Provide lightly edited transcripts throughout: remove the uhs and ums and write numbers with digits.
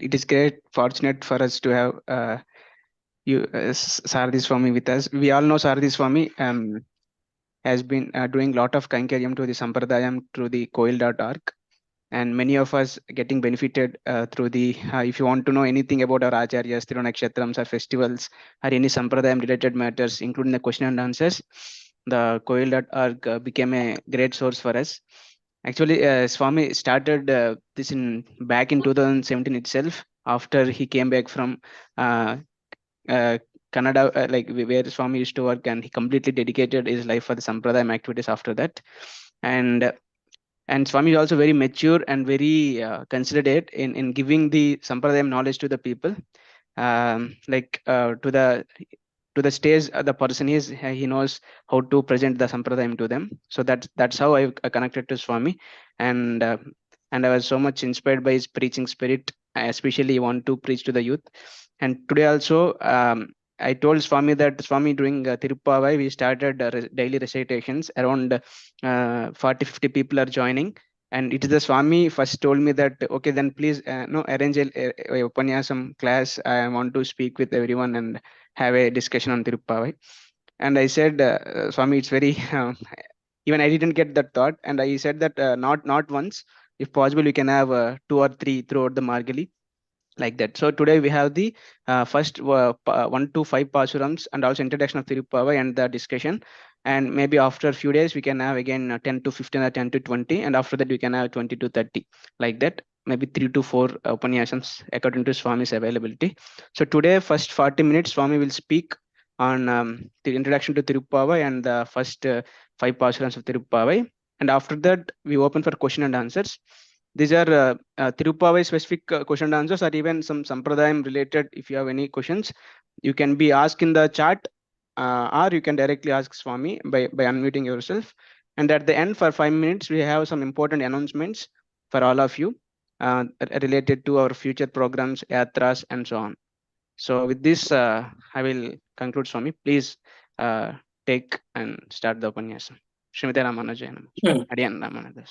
It is great fortunate for us to have Sarthi Swami with us. We all know Sarthi Swami has been doing a lot of Kainkariam to the Sampradayam through the coil.org, and many of us getting benefited through the if you want to know anything about our acharyas, Thirunakshatrams or festivals or any Sampradayam related matters, including the question and answers, the coil.org became a great source for us. Actually, Swami started this in back in 2017 itself, after he came back from uh, Canada, where Swami used to work, and he completely dedicated his life for the Sampradayam activities after that. And Swami is also very mature and very considerate in giving the Sampradayam knowledge to the people. To the stage the person is, he knows how to present the Sampradayam to them. So that's how I connected to Swami, and uh, and I was so much inspired by his preaching spirit. I especially want to preach to the youth. And today also, I told Swami that Swami, during Tiruppavai, we started daily recitations. Around 40-50 people are joining. And it is the Swami first told me that, okay, then please no arrange a Upanyasam class. I want to speak with everyone and have a discussion on Tiruppavai. And I said, Swami, it's very, even I didn't get that thought. And I said that not once, if possible, we can have 2 or 3 throughout the Margali, like that. So today we have the first 1 to 5 pasurams, and also introduction of Tiruppavai and the discussion. And maybe after a few days we can have again 10 to 15 or 10 to 20, and after that we can have 20 to 30, like that. Maybe 3 to 4 Upanyasams according to Swami's availability. So today, first 40 minutes, Swami will speak on the introduction to Tiruppavai and the first 5 pasurams of Tiruppavai. And after that, we open for question and answers. These are Tiruppavai specific question and answers, or even some Sampradayam related. If you have any questions, you can be asked in the chat, or you can directly ask Swami by unmuting yourself. And at the end, for 5 minutes, we have some important announcements for all of you related to our future programs, yatras, and so on. So with this, I will conclude, Swami. Please take and start the Upanyasam. Srimati Ramanujaya. Adiyan Ramanujaya.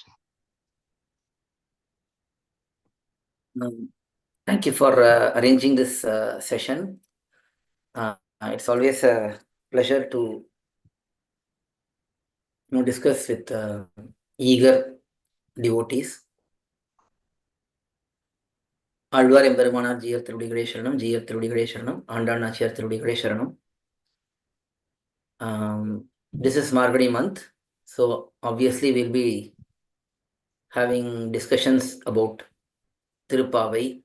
Thank you for arranging this session. It's always a pleasure to discuss with eager devotees. Alvar Emberemanar Jiyar Thirudigalai Sharanam, Jiyar Thirudigalai Sharanam, Andal Nachiyar Thirudigalai Sharanam. This is Margadi month, so obviously we'll be having discussions about Tiruppavai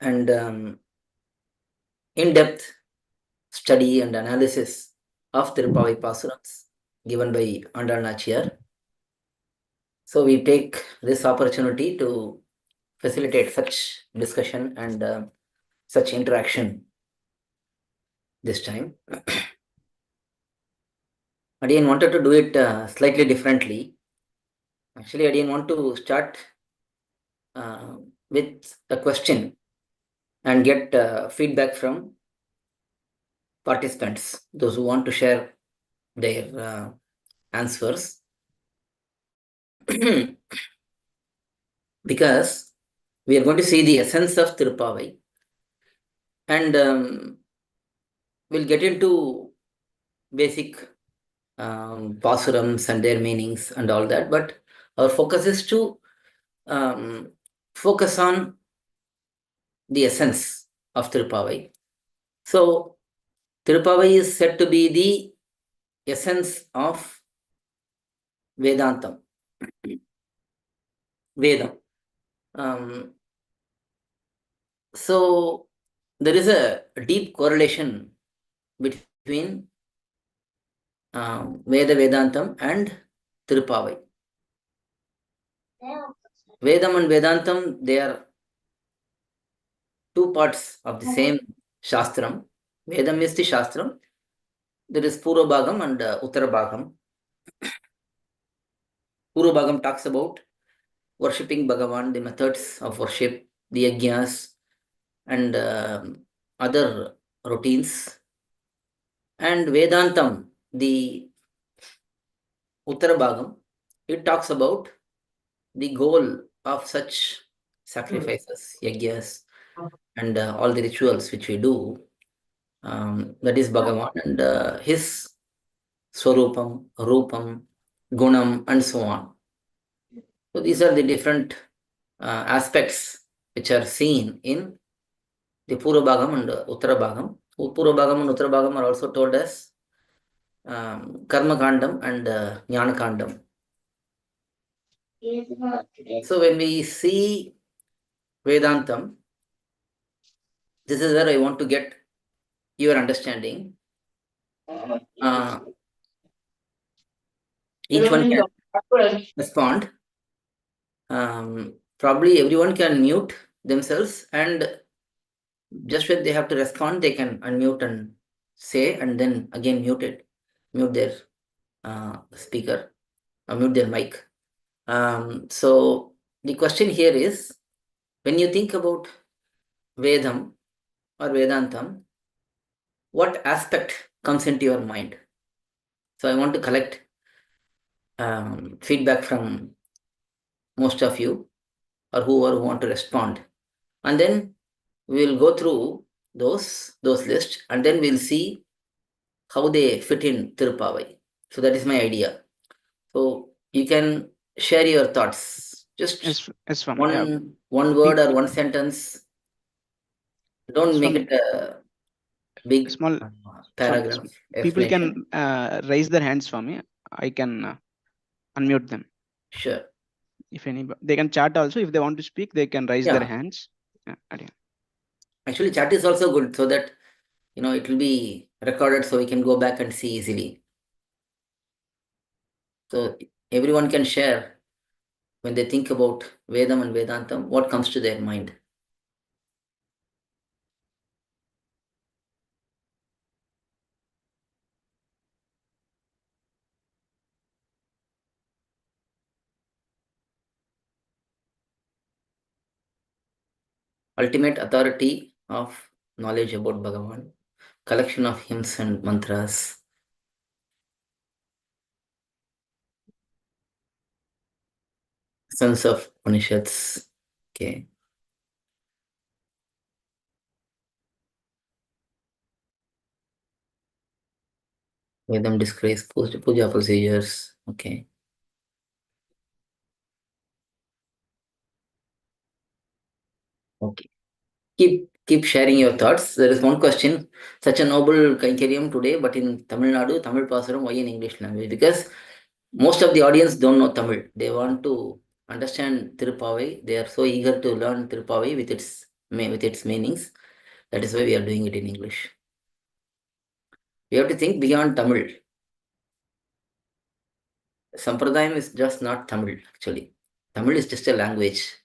and in-depth study and analysis of Tiruppavai Pasurams given by Andal Nachiyar. So we take this opportunity to facilitate such discussion and such interaction this time. I didn't wanted to do it slightly differently. Actually, I didn't want to start with a question and get feedback from participants, those who want to share their answers. Because we are going to see the essence of Tiruppavai, and we'll get into basic pasurams and their meanings and all that, but our focus is to focus on the essence of Tiruppavai. So Tiruppavai is said to be the essence of Vedantam, Vedam. So there is a deep correlation between Veda Vedantam and Tiruppavai. Vedam and Vedantam, they are two parts of the same Shastram. Vedam is the Shastram. There is Purva Bhagam and Uttara Bhagam. Purva Bhagam talks about worshipping Bhagavan, the methods of worship, the yajnas, and other routines. And Vedantam, the Uttara Bhagam, it talks about the goal of such sacrifices, yagyas, and all the rituals which we do. That is Bhagavan and his Swarupam, Rupam, Gunam, and so on. So these are the different aspects which are seen in the Purva Bhagam and Uttara Bhagam. Purva Bhagam and Uttara Bhagam are also told as Karma Kandam and Jnana Kandam. So when we see Vedantam, this is where I want to get your understanding. Each one can respond. Probably everyone can mute themselves, and just when they have to respond, they can unmute and say, and then again mute their speaker, or mute their mic. So the question here is, when you think about Vedam or Vedantam, what aspect comes into your mind? So I want to collect feedback from most of you or whoever want to respond, and then we will go through those lists, and then we'll see how they fit in Tiruppavai. So that is my idea. So you can share your thoughts. Just Yes, Swami. Yeah. one word or one sentence. Don't make Swami, it a big small Swami, paragraph people can explanation. raise their hands for me. I can unmute them. Sure. If any, they can chat also. If they want to speak, they can raise their Yeah. hands. Yeah, Actually, chat is also good so that it will be recorded, so we can go back and see easily. So everyone can share when they think about Vedam and Vedantam, what comes to their mind. Ultimate authority of knowledge about Bhagavan, collection of hymns and mantras, sense of Upanishads. Okay. Vedam describes puja procedures. Okay. Okay. Keep sharing your thoughts. There is one question. Such a noble Kaikariam today, but in Tamil Nadu, Tamil Pasuram, why in English language? Because most of the audience don't know Tamil. They want to understand Tiruppavai. They are so eager to learn Tiruppavai with its meanings. That is why we are doing it in English. We have to think beyond Tamil. Sampradayam is just not Tamil, actually. Tamil is just a language.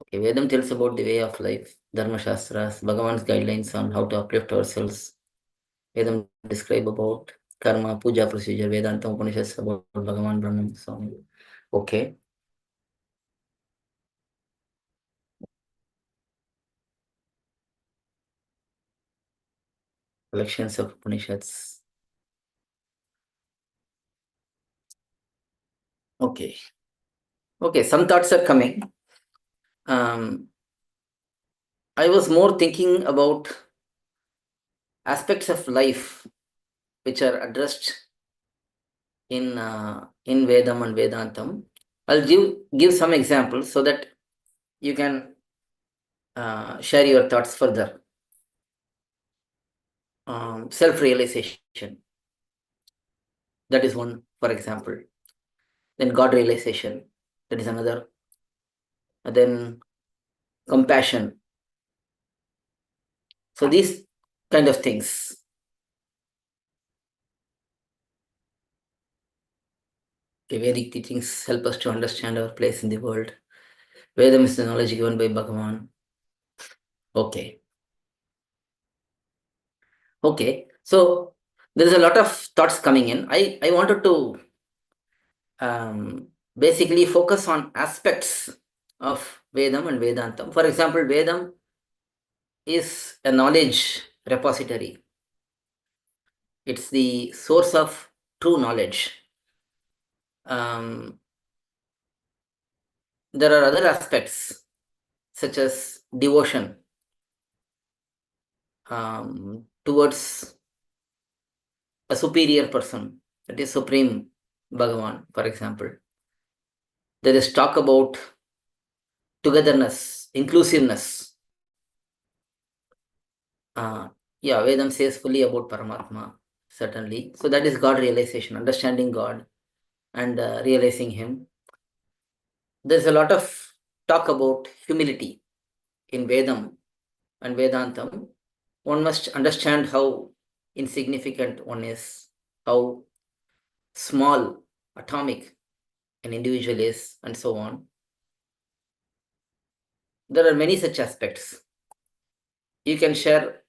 Okay, Vedam tells about the way of life, Dharma Shastras, Bhagavan's guidelines on how to uplift ourselves. Vedam describe about karma, puja procedure, Vedanta Upanishads about Bhagavan Brahman. So, okay. Collections of Upanishads. Okay. Okay, some thoughts are coming. I was more thinking about aspects of life which are addressed in Vedam and Vedantam. I'll give some examples so that you can share your thoughts further. Self-realization, that is one, for example. Then God realization, that is another. And then compassion. So these kind of things. The Vedic teachings help us to understand our place in the world. Vedam is the knowledge given by Bhagavan. Okay. Okay. So there is a lot of thoughts coming in. I wanted to basically focus on aspects of Vedam and Vedantam. For example, Vedam is a knowledge repository. It's the source of true knowledge. Um, there are other aspects such as devotion towards a superior person, that is Supreme Bhagavan, for example. There is talk about togetherness, inclusiveness. Yeah, Vedam says fully about Paramatma, certainly. So that is God realization, understanding God and realizing Him. There's a lot of talk about humility in Vedam and Vedantam. One must understand how insignificant one is, how small, atomic an individual is, and so on. There are many such aspects. You can share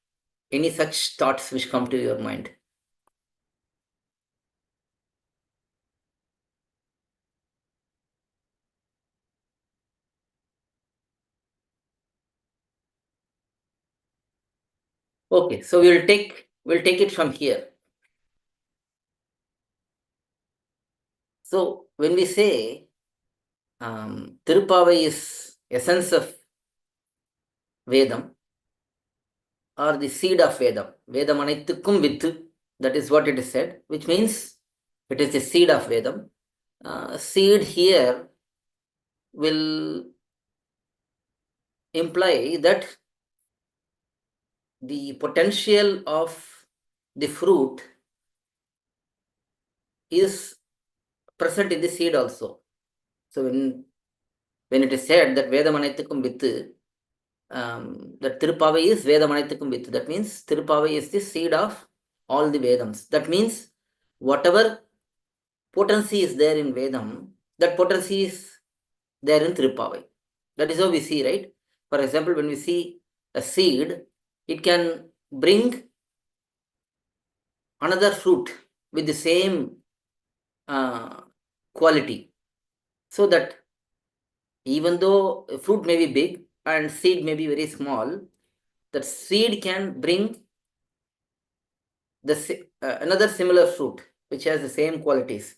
any such thoughts which come to your mind. Okay, so we'll take it from here. So when we say Tiruppavai is essence of Vedam or the seed of Vedam, Vedam anaitukkum vittu, that is what it is said, which means it is the seed of Vedam. Seed here will imply that the potential of the fruit is present in the seed also. So when it is said that Vedamanaitukkum Vittu, that Tiruppavai is Vedamanaitukkum Vittu, that means Tiruppavai is the seed of all the Vedams. That means whatever potency is there in Vedam, that potency is there in Tiruppavai. That is how we see, right? For example, when we see a seed, it can bring another fruit with the same quality. So that even though a fruit may be big and seed may be very small, that seed can bring another similar fruit which has the same qualities.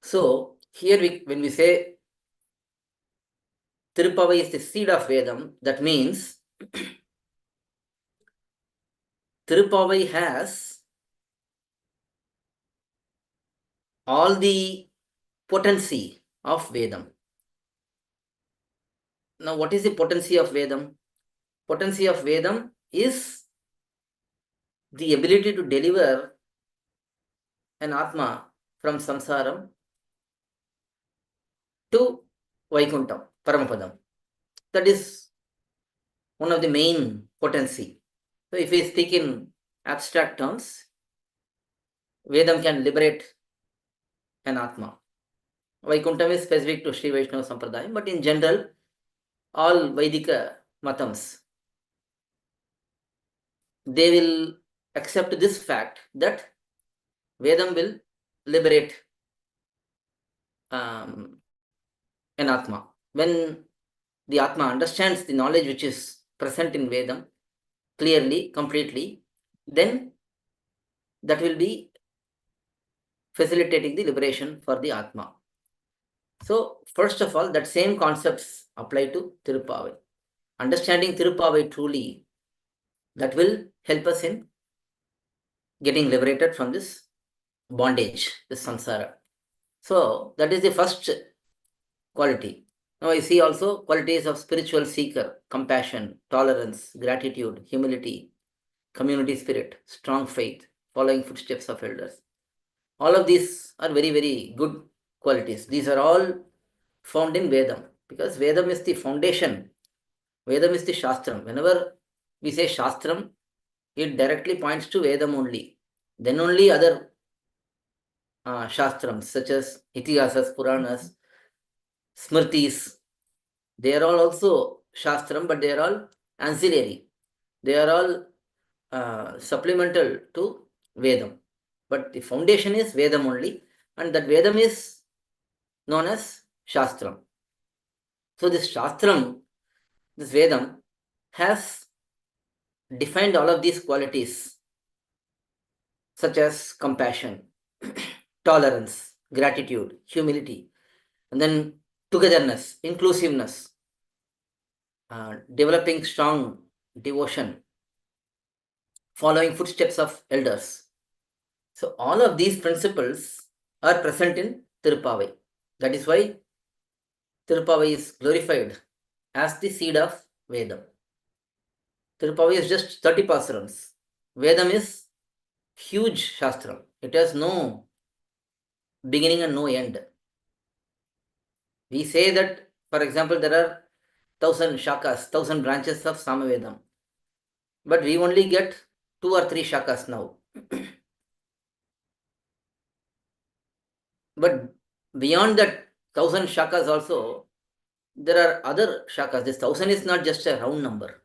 So here when we say Tiruppavai is the seed of Vedam, that means Tiruppavai has all the potency of Vedam. Now, what is the potency of Vedam? Potency of Vedam is the ability to deliver an Atma from samsaram to Vaikuntham, Paramapadam. That is one of the main potency. So if we speak in abstract terms, Vedam can liberate an Atma. Vaikuntham is specific to Sri Vaishnava Sampradaya, but in general, all Vaidika matams, they will accept this fact that Vedam will liberate an Atma. When the Atma understands the knowledge which is present in Vedam clearly, completely, then that will be facilitating the liberation for the Atma. So, first of all, that same concepts apply to Tiruppavai. Understanding Tiruppavai truly, that will help us in getting liberated from this bondage, this samsara. So, that is the first quality. Now, I see also qualities of spiritual seeker: compassion, tolerance, gratitude, humility, community spirit, strong faith, following footsteps of elders. All of these are very, very good qualities. These are all found in Vedam, because Vedam is the foundation. Vedam is the Shastram. Whenever we say Shastram, it directly points to Vedam only. Then only other Shastrams such as Itihasas, Puranas, Smritis, they are all also Shastram, but they are all ancillary. They are all supplemental to Vedam. But the foundation is Vedam only, and that Vedam is known as Shastram. So this Shastram, this Vedam, has defined all of these qualities such as compassion, tolerance, gratitude, humility. And then togetherness, inclusiveness, developing strong devotion, following footsteps of elders. So all of these principles are present in Tiruppavai. That is why Tiruppavai is glorified as the seed of Vedam. Tiruppavai is just 30 pasarams. Vedam is huge shastram. It has no beginning and no end. We say that, for example, there are 1000 shakas, 1000 branches of Samavedam. But we only get 2 or 3 shakas now. But beyond that 1000 shakas also, there are other shakas. This 1000 is not just a round number.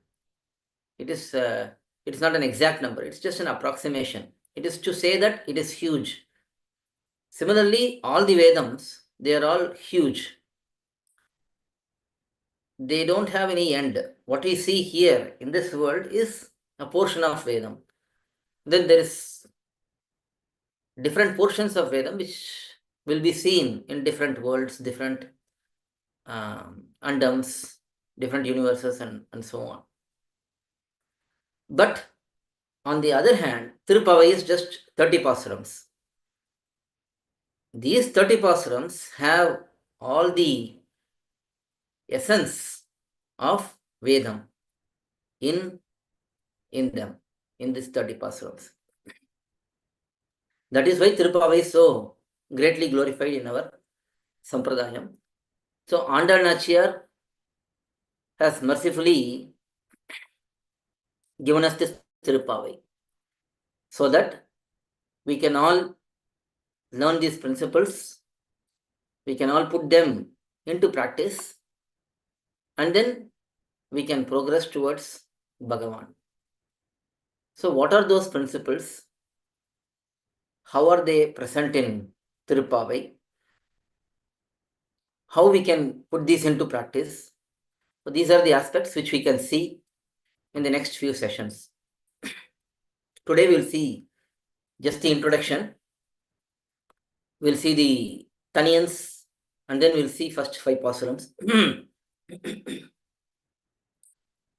It is not an exact number. It's just an approximation. It is to say that it is huge. Similarly, all the Vedams, they are all huge. They don't have any end. What we see here in this world is a portion of Vedam. Then there is different portions of Vedam which will be seen in different worlds, different andams, different universes, and so on. But on the other hand, Tiruppavai is just 30 pasarams. These 30 pasarams have all the essence of Vedam in them, in these 30 pasarams. That is why Tiruppavai is so greatly glorified in our Sampradayam. So Andal Nachiyar has mercifully given us this Tiruppavai so that we can all learn these principles, we can all put them into practice, and then we can progress towards Bhagavan. So what are those principles? How are they present in Tiruppavai? How we can put these into practice? So these are the aspects which we can see in the next few sessions. Today we'll see just the introduction. We'll see the Taniyans, and then we'll see first 5 pasarams.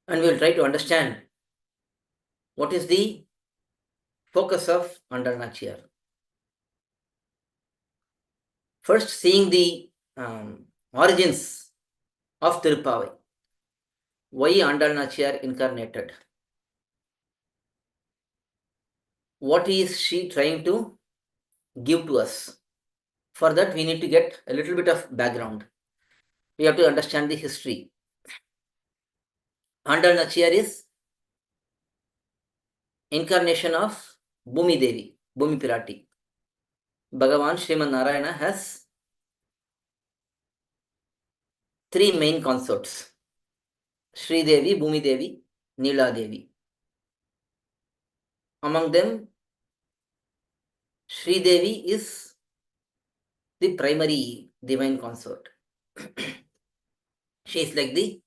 And we'll try to understand what is the focus of Andal Nachiyar. First, seeing the origins of Tiruppavai. Why Andal Nachiyar incarnated? What is she trying to give to us? For that, we need to get a little bit of background. We have to understand the history. Andal Nachiyar is incarnation of Bhumi Devi, Bhumi Pirati. Bhagavan Sriman Narayana has 3 main consorts: Sri Devi, Bhumi Devi, Neela Devi. Among them, Sri Devi is the primary divine consort. She is like the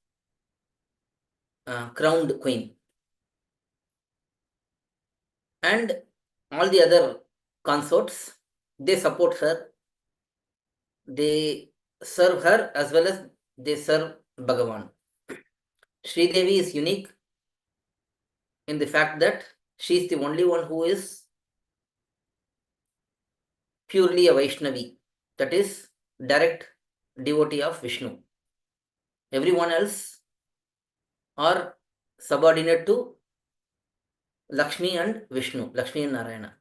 crowned queen. And all the other consorts, they support her, they serve her as well as they serve Bhagavan. Sri Devi is unique in the fact that she is the only one who is purely a Vaishnavi, that is, direct devotee of Vishnu. Everyone else are subordinate to Lakshmi and Vishnu, Lakshmi and Narayana.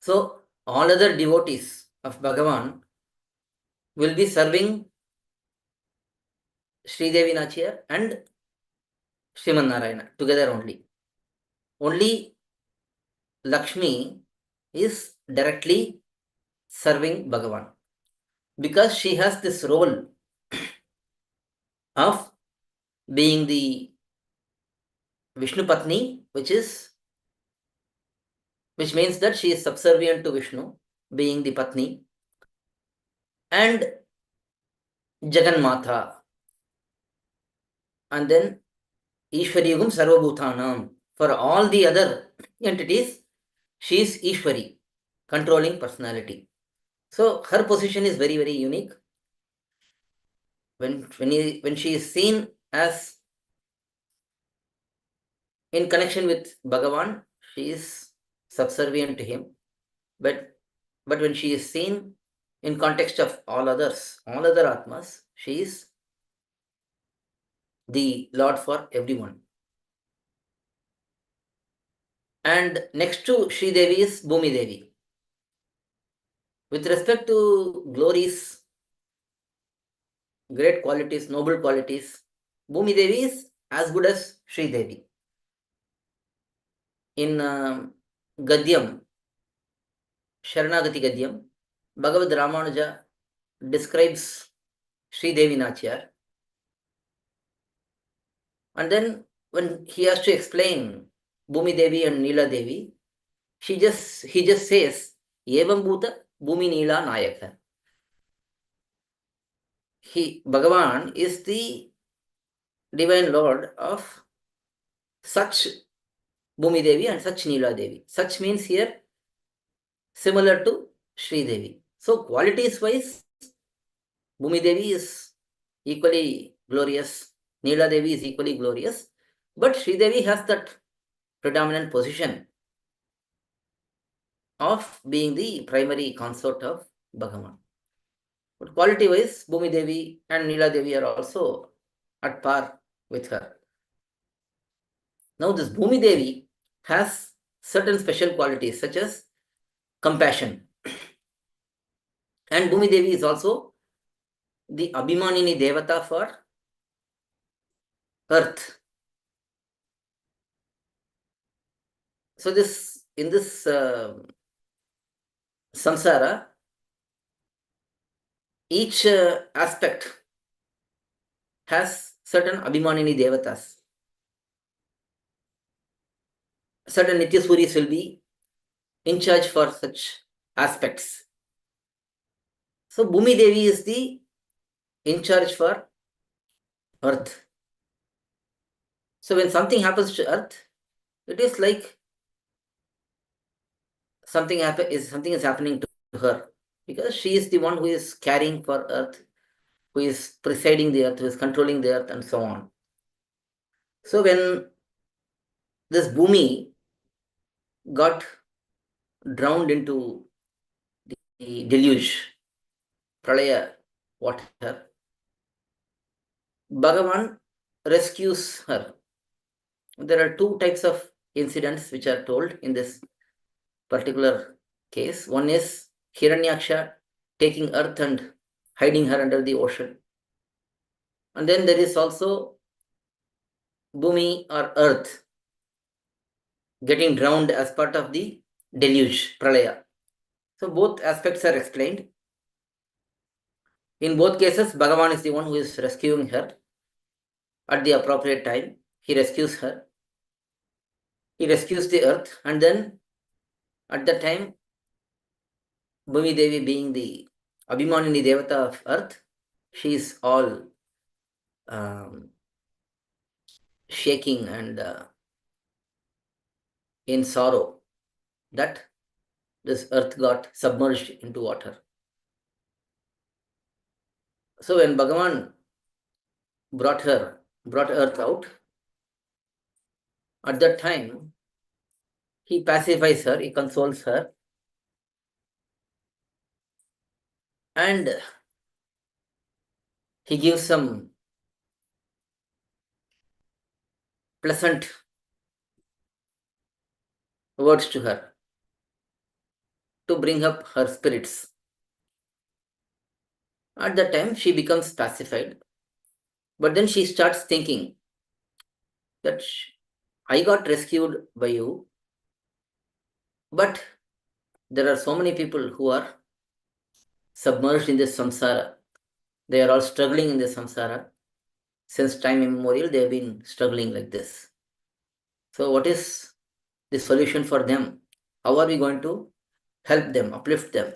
So, all other devotees of Bhagavan will be serving Sri Devi Nachiyar and Sriman Narayana together only. Only Lakshmi is directly serving Bhagavan because she has this role of being the Vishnu Patni, which means that she is subservient to Vishnu, being the Patni, and Jagannatha, and then Ishwariyagum Sarvabhutanam. For all the other entities, she is Ishwari, controlling personality. So her position is very, very unique. when she is seen as in connection with Bhagavan, she is subservient to him. But when she is seen in context of all others, all other Atmas, she is the Lord for everyone. And next to Sri Devi is Bhumi Devi. With respect to glories, great qualities, noble qualities, Bhumi Devi is as good as Sri Devi. In Gadyam, Sharanagati Gadyam, Bhagavad Ramanuja describes Sri Devi Nachyar. And then when he has to explain Bhumi Devi and Neela Devi, he just says, Evam Bhuta Bhumi Neela Nayaka. Bhagavan is the divine lord of such Bhumi Devi and such Neela Devi. Such means here similar to Sri Devi. So qualities wise, Bhumi Devi is equally glorious, Neela Devi is equally glorious, but Sri Devi has that predominant position of being the primary consort of Bhagavan. But quality wise, Bhumi Devi and Neela Devi are also at par with her. Now, this Bhumi Devi has certain special qualities such as compassion. And Bhumi Devi is also the Abhimanini Devata for earth. So, in this samsara, each aspect has certain Abhimanini Devatas. Certain Nityasuris will be in charge for such aspects. So Bhumi Devi is the in charge for earth. So when something happens to earth, it is like something is happening to her, because she is the one who is carrying for earth, who is presiding the earth, who is controlling the earth, and so on. So when this Bhumi got drowned into the deluge, pralaya water, Bhagavan rescues her. There are two types of incidents which are told in this particular case. One is Hiranyaksha taking earth and hiding her under the ocean. And then there is also Bhumi or earth getting drowned as part of the deluge, pralaya. So both aspects are explained. In both cases, Bhagavan is the one who is rescuing her at the appropriate time. He rescues her. He rescues the earth, and then at that time, Bhumi Devi being the Abhimanini Devata of earth, she is all shaking and in sorrow that this earth got submerged into water. So when Bhagavan brought earth out, at that time, he pacifies her, he consoles her, and he gives some pleasant words to her to bring up her spirits. At that time, she becomes pacified, but then she starts thinking that I got rescued by you, but there are so many people who are submerged in this samsara. They are all struggling in this samsara. Since time immemorial, they have been struggling like this. So what is the solution for them? How are we going to help them, uplift them?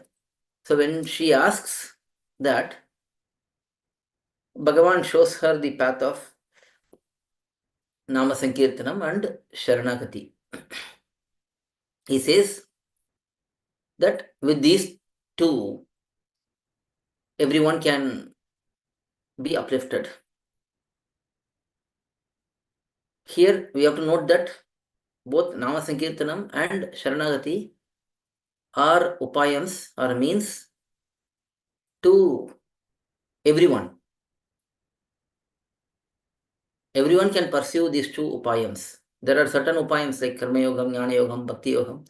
So when she asks that, Bhagavan shows her the path of Nama Sankirtanam and Sharanagati. He says that with these two, everyone can be uplifted. Here we have to note that both Nama Sankirtanam and Sharanagati are upayams or means to everyone. Everyone can pursue these two upayams. There are certain upayams like Karma Yogam, Jnana Yogam, Bhakti Yogam.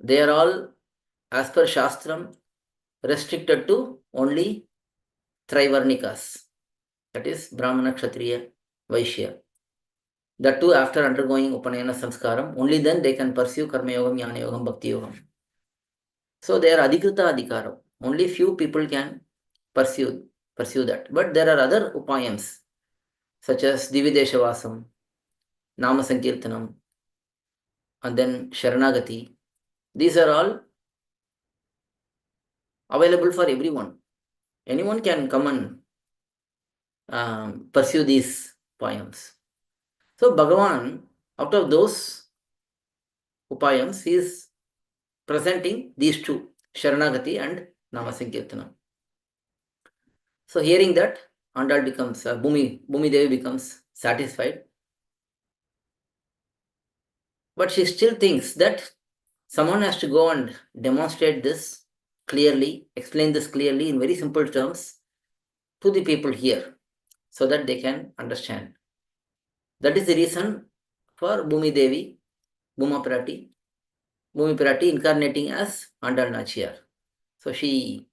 They are all, as per Shastram, restricted to only Trivarnikas, that is Brahmana, Kshatriya, Vaishya. That too after undergoing Upanayana Samskaram, only then they can pursue Karma Yogam, Jnana Yogam, Bhakti Yogam. So they are Adhikrita Adhikaram. Only few people can pursue that. But there are other upayams such as Divideshavasam, Nama Sankirtanam, and then Sharanagati. These are all available for everyone. Anyone can come and pursue these upayams. So Bhagavan, out of those upayams, he is presenting these two, Sharanagati and Nama Sankirtanam. So hearing that, Andal becomes, Bhumi Devi becomes satisfied. But she still thinks that someone has to go and demonstrate this clearly, explain this clearly in very simple terms to the people here so that they can understand. That is the reason for Bhumi Devi, Bhuma Pirati incarnating as Andal Nachiyar. So she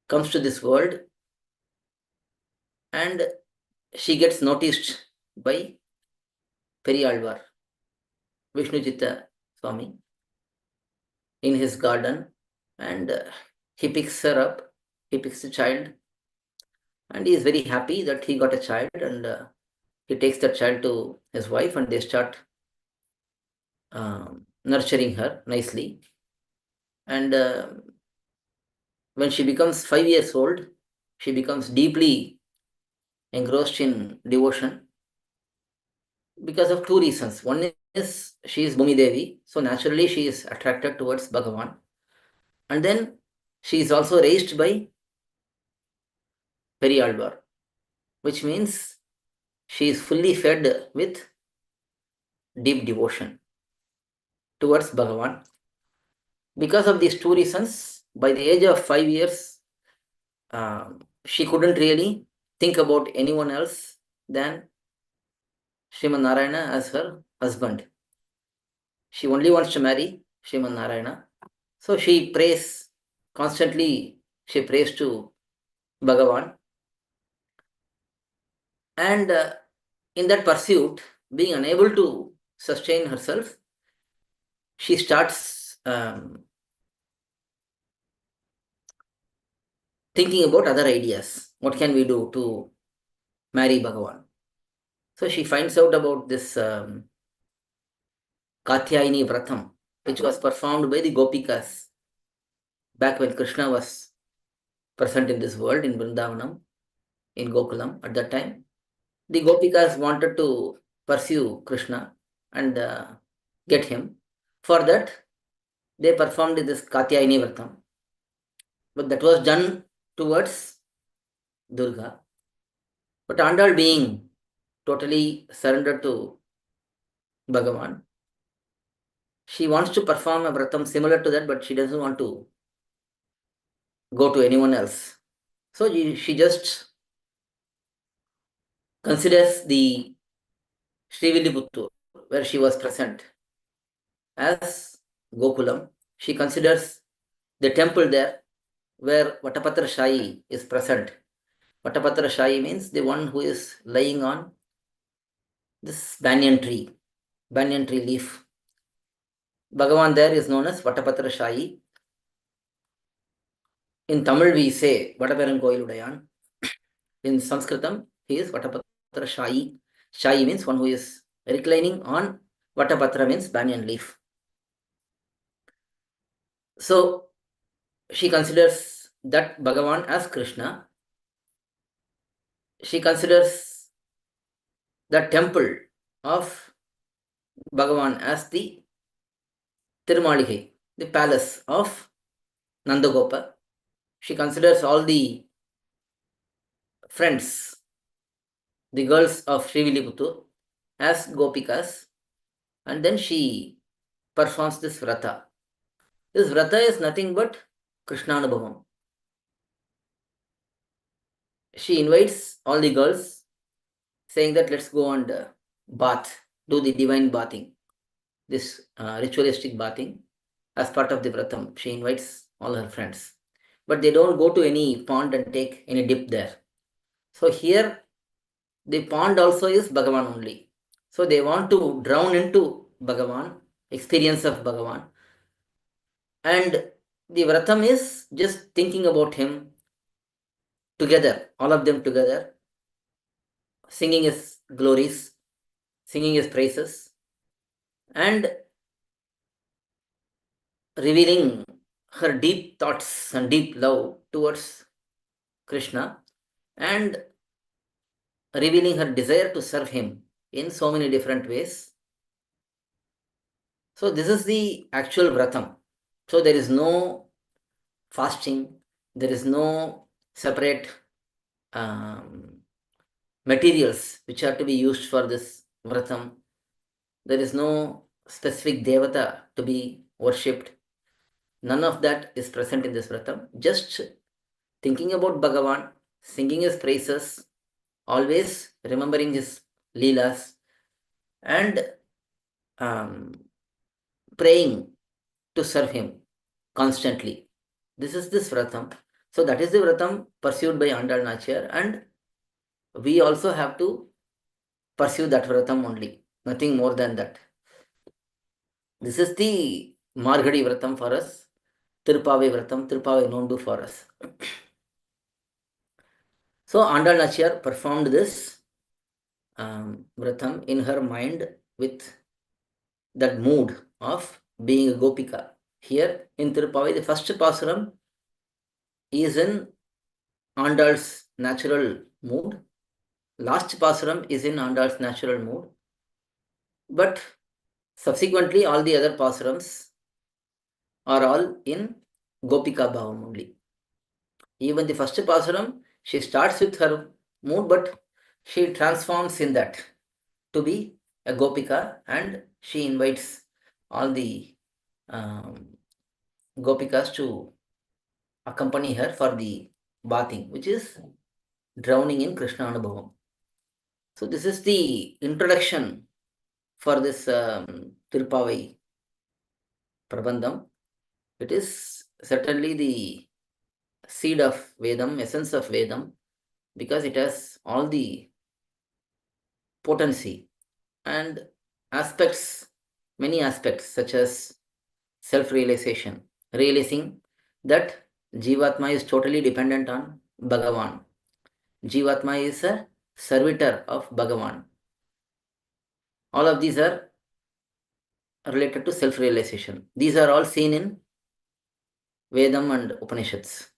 comes to this world and she gets noticed by Periyalvar, Vishnu Chitta Swami, in his garden, and he picks her up, he picks the child, and he is very happy that he got a child, and he takes that child to his wife and they start nurturing her nicely. And when she becomes 5 years old, she becomes deeply engrossed in devotion because of two reasons. One is she is Bhumi Devi, so naturally she is attracted towards Bhagavan. And then she is also raised by Periyalvar, which means she is fully fed with deep devotion towards Bhagavan. Because of these two reasons, by the age of 5 years, she couldn't really think about anyone else than Sriman Narayana as her husband. She only wants to marry Sriman Narayana. So she prays constantly, she prays to Bhagavan. And in that pursuit, being unable to sustain herself, she starts thinking about other ideas. What can we do to marry Bhagavan? So she finds out about this Katyayini Vratam, which was performed by the Gopikas back when Krishna was present in this world in Vrindavanam, in Gokulam at that time. The Gopikas wanted to pursue Krishna and get him. For that, they performed this Katyayini Vratam. But that was done towards Durga. But Andal being totally surrendered to Bhagavan, she wants to perform a Vratam similar to that, but she doesn't want to go to anyone else. So she just considers the Srivilliputtur, where she was present, as Gokulam. She considers the temple there where Vatapatra Shahi is present. Vatapatra Shahi means the one who is lying on this banyan tree leaf. Bhagavan there is known as Vatapatra Shahi. In Tamil we say Vataperankoiludayan. In Sanskritam, he is Vatapatra Shahi. Shahi means one who is reclining on Vatapatra means banyan leaf. So she considers that Bhagavan as Krishna. She considers the temple of Bhagavan as the Tirumaligai, the palace of Nandagopa. She considers all the friends, the girls of Srivilliputtur, as Gopikas, and then she performs this vrata. This vrata is nothing but Krishnanubhavam. She invites all the girls, saying that let's go and bath, do the divine bathing, this ritualistic bathing as part of the vratam. She invites all her friends. But they don't go to any pond and take any dip there. So here the pond also is Bhagavan only. So they want to drown into Bhagavan, experience of Bhagavan. And the vratam is just thinking about him together, all of them together, singing his glories, singing his praises, and revealing her deep thoughts and deep love towards Krishna, and revealing her desire to serve him in so many different ways. So this is the actual vratam. So there is no fasting, there is no separate materials which are to be used for this vratam. There is no specific devata to be worshipped. None of that is present in this vratam. Just thinking about Bhagavan, singing his praises, always remembering his leelas, and praying to serve him constantly. This is this vratam. So that is the vratam pursued by Andal Nachar, and we also have to pursue that vratam only, nothing more than that. This is the Margadi vratam for us, Tiruppavai vratam, Tiruppavai Nondu for us. So Andal Nachar performed this vratam in her mind with that mood of being a Gopika. Here in Tiruppavai, the first pasuram is in Andal's natural mood. Last pasuram is in Andal's natural mood. But subsequently, all the other pasurams are all in Gopika Bhavam only. Even the first pasuram, she starts with her mood, but she transforms in that to be a Gopika, and she invites all the Gopikas to accompany her for the bathing, which is drowning in Krishna Anubhavam. So this is the introduction for this Tiruppavai Prabandham. It is certainly the seed of Vedam, essence of Vedam, because it has all the potency and aspects, many aspects, such as self-realization, realizing that Jivatma is totally dependent on Bhagavan. Jivatma is a servitor of Bhagavan. All of these are related to self-realization. These are all seen in Vedam and Upanishads.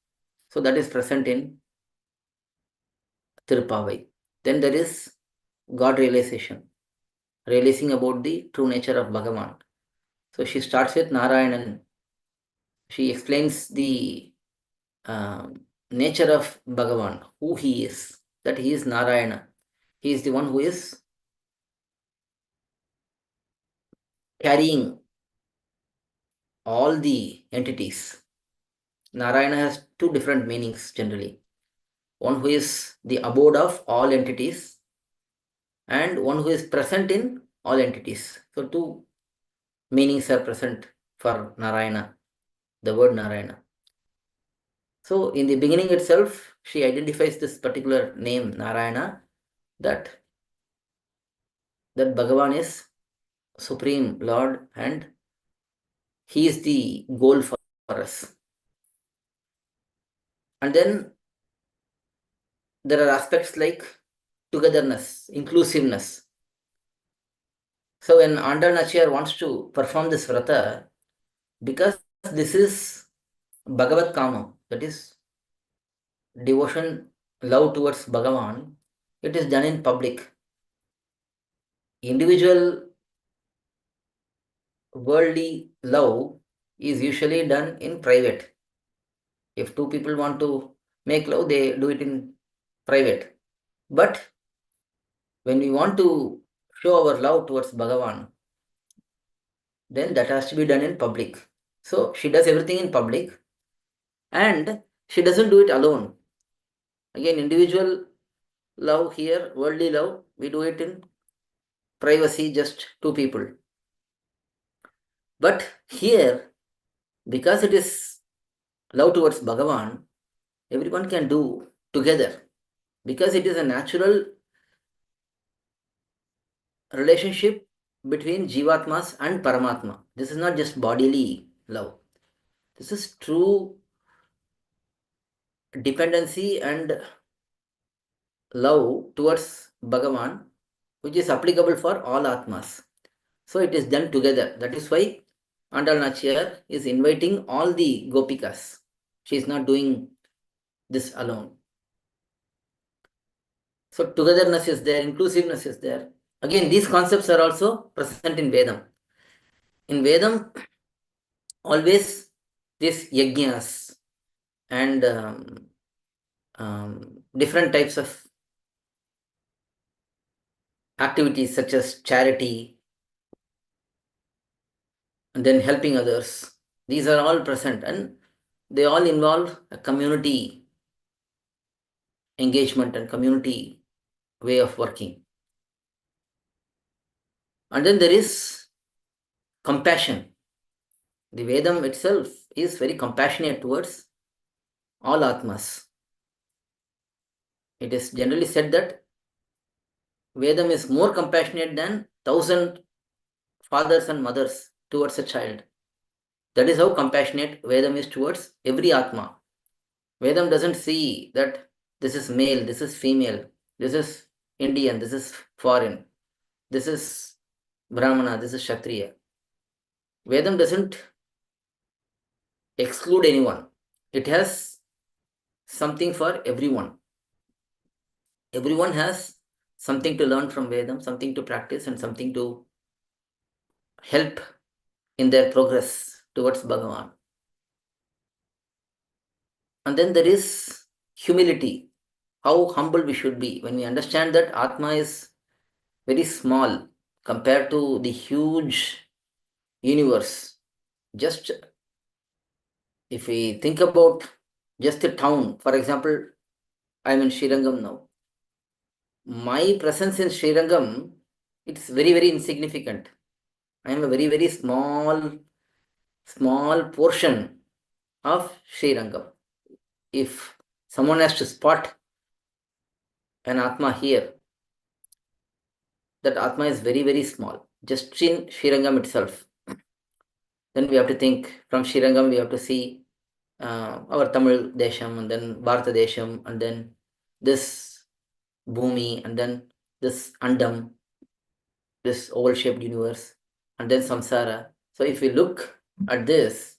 So that is present in Tiruppavai. Then there is God realization, realizing about the true nature of Bhagavan. So she starts with Narayanan. She explains the nature of Bhagavan, who he is, that he is Narayana. He is the one who is carrying all the entities. Narayana has two different meanings generally. One who is the abode of all entities, and one who is present in all entities. So two meanings are present for Narayana, the word Narayana. So in the beginning itself, she identifies this particular name Narayana, that Bhagavan is Supreme Lord and he is the goal for us. And then there are aspects like togetherness, inclusiveness. So when Andal Nachiyar wants to perform this vrata, because this is Bhagavat Kama, that is devotion, love towards Bhagavan, it is done in public. Individual worldly love is usually done in private. If two people want to make love, they do it in private. But when we want to show our love towards Bhagavan, then that has to be done in public. So she does everything in public, and she doesn't do it alone. Again, individual love here, worldly love, we do it in privacy, just two people. But here, because it is love towards Bhagavan, everyone can do together, because it is a natural relationship between Jivatmas and Paramatma. This is not just bodily love. This is true dependency and love towards Bhagavan, which is applicable for all Atmas. So it is done together. That is why Andal Nachiyar is inviting all the Gopikas. She is not doing this alone. So togetherness is there, inclusiveness is there. Again, these concepts are also present in Vedam. In Vedam, always these yajnas and different types of activities such as charity and then helping others, these are all present, and they all involve a community engagement and community way of working. And then there is compassion. The Vedam itself is very compassionate towards all Atmas. It is generally said that Vedam is more compassionate than 1,000 fathers and mothers towards a child. That is how compassionate Vedam is towards every Atma. Vedam doesn't see that this is male, this is female, this is Indian, this is foreign, this is Brahmana, this is Kshatriya. Vedam doesn't exclude anyone. It has something for everyone. Everyone has something to learn from Vedam, something to practice, and something to help in their progress towards Bhagavan. And then there is humility, how humble we should be. When we understand that Atma is very small compared to the huge universe, just if we think about just a town, for example, I'm in Srirangam now. My presence in Srirangam, it's very, very insignificant. I am a very, very small portion of Srirangam. If someone has to spot an Atma here, that Atma is very, very small, just in Srirangam itself. Then we have to think from Srirangam, we have to see our Tamil Desham, and then Bharata Desham, and then this Bhumi, and then this Andam, this oval shaped universe, and then Samsara. So if we look at this,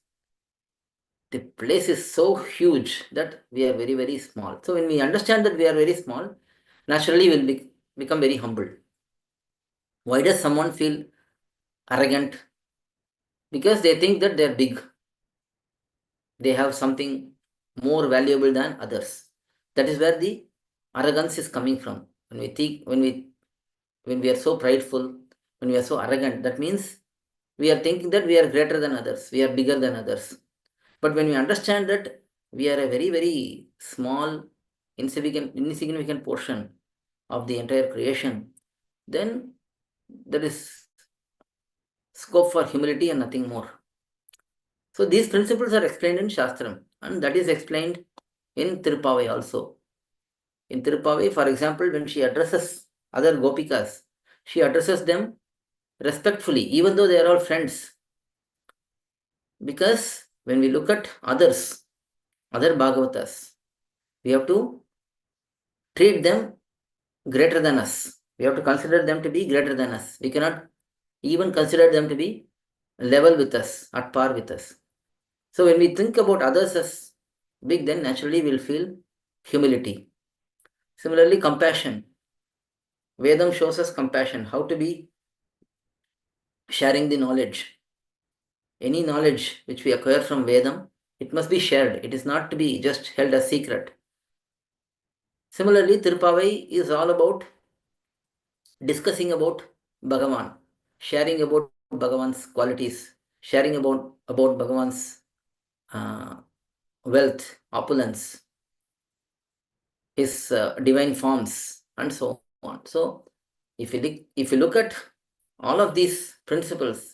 the place is so huge that we are very, very small. So when we understand that we are very small, naturally we'll become very humble. Why does someone feel arrogant? Because they think that they're big. They have something more valuable than others. That is where the arrogance is coming from. When we think, when we are so prideful, when we are so arrogant, that means we are thinking that we are greater than others, we are bigger than others. But when we understand that we are a very, very small, insignificant portion of the entire creation, then there is scope for humility and nothing more. So these principles are explained in Shastram, and that is explained in Tiruppavai also. In Tiruppavai, for example, when she addresses other Gopikas, she addresses them respectfully, even though they are all friends. Because when we look at others, other Bhagavatas, we have to treat them greater than us. We have to consider them to be greater than us. We cannot even consider them to be level with us, at par with us. So when we think about others as big, then naturally we'll feel humility. Similarly, compassion. Vedam shows us compassion, how to be sharing the knowledge. Any knowledge which we acquire from Vedam, it must be shared. It is not to be just held as secret. Similarly, Tiruppavai is all about discussing about Bhagavan, sharing about Bhagavan's qualities, sharing about Bhagavan's uh, wealth, opulence, his divine forms, and so on. So, if you look at all of these principles,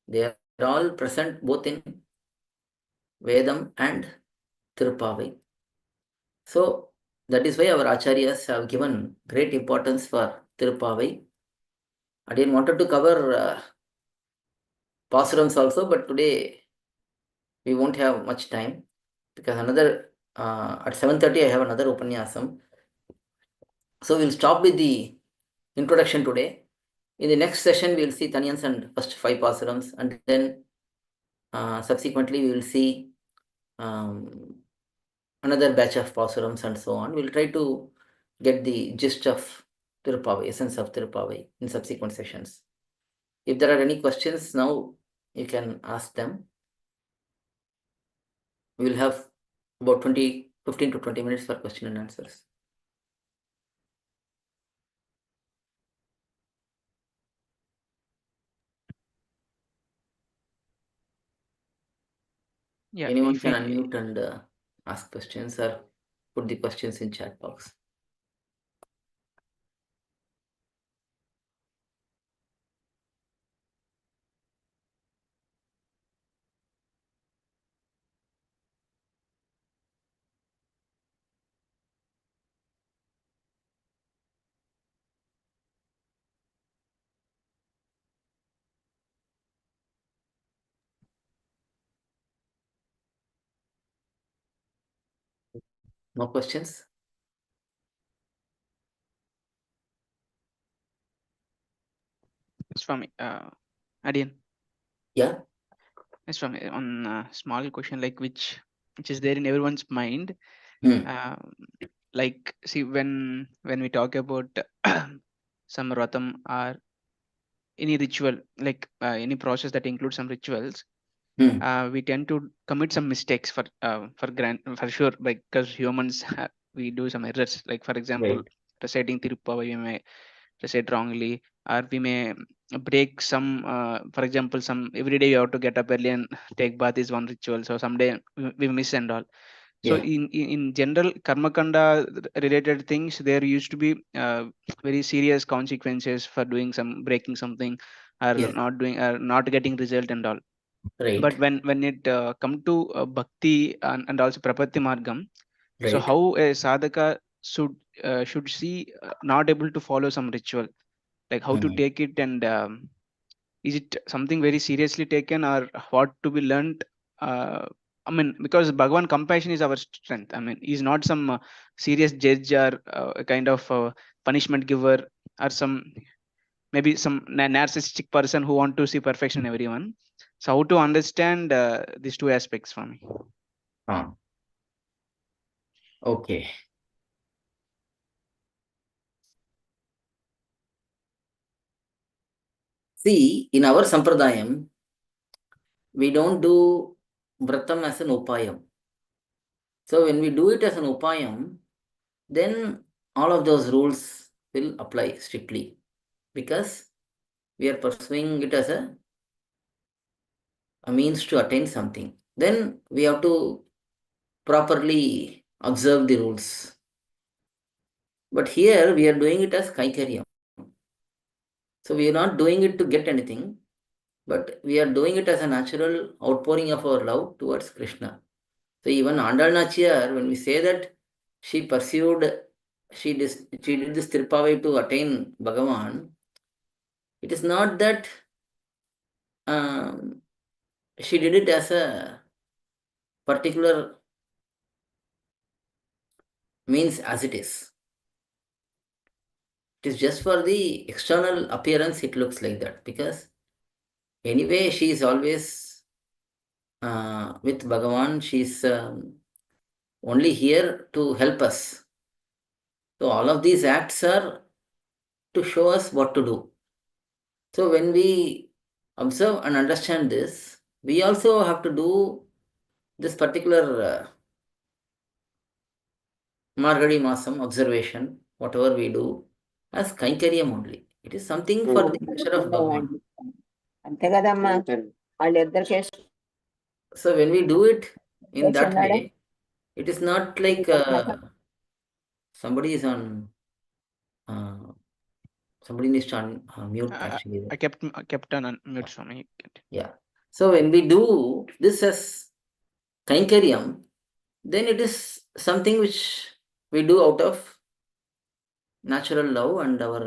they are all present both in Vedam and Tiruppavai. So that is why our acharyas have given great importance for Tiruppavai. I didn't wanted to cover Pasurams also, but today we won't have much time because another at 7:30 I have another Upanyasam. So we'll stop with the introduction today. In the next session, we will see Tanyans and first 5 Pasurams, and then subsequently we will see um, another batch of Pasurams and so on. We'll try to get the gist of Tiruppavai, essence of Tiruppavai in subsequent sessions. If there are any questions now, you can ask them. We will have about 15 to 20 minutes for question and answers. Yeah, Anyone if can we, unmute and ask questions or put the questions in chat box. No questions? Swami, Adian, Yeah. Swami, on a small question like which is there in everyone's mind. Hmm. Like, see, when we talk about some ratam or any ritual, like any process that includes some rituals, Hmm. we tend to commit some mistakes for sure, because humans we do some errors. Like for example, Right. reciting Tiruppavai, we may recite wrongly, or we may break some. For example, some every day you have to get up early and take bath is one ritual. So someday we miss and all. So Yeah. in general karma kanda related things, there used to be very serious consequences for doing some breaking something, or Yes. not doing, or not getting result and all. Right. But when it come to bhakti and also prapatti margam, so Right. how a sadhaka should see not able to follow some ritual, like how to Hmm. take it, and is it something very seriously taken, or what to be learned? I mean, because Bhagavan compassion is our strength. I mean, he's not some serious judge, or a kind of punishment giver, or some maybe some narcissistic person who want to see perfection in everyone. So how to understand these two aspects for me? Okay. See, in our Sampradayam, we don't do Vratam as an Upayam. So when we do it as an Upayam, then all of those rules will apply strictly because we are pursuing it as a means to attain something. Then we have to properly observe the rules. But here we are doing it as Kaikaryam. So we are not doing it to get anything, but we are doing it as a natural outpouring of our love towards Krishna. So even Andal Nachiyar, when we say that she pursued, she did this Tirupavai to attain Bhagavan, it is not that um, she did it as a particular means as it is. It is just for the external appearance, it looks like that because anyway, she is always with Bhagavan, she is only here to help us. So all of these acts are to show us what to do. So when we observe and understand this, we also have to do this particular Margadi Masam observation, whatever we do, as Kainkaryam only. It is something for the pleasure of Bhagavan. అంతే కదమ్మా వాళ్ళిద్దరు చేసి So when we do it in that way, it is not like somebody is on uh, somebody needs to mute actually. I kept on mute, Swami. Yeah. So when we do this as Kainkaryam, then it is something which we do out of natural love and our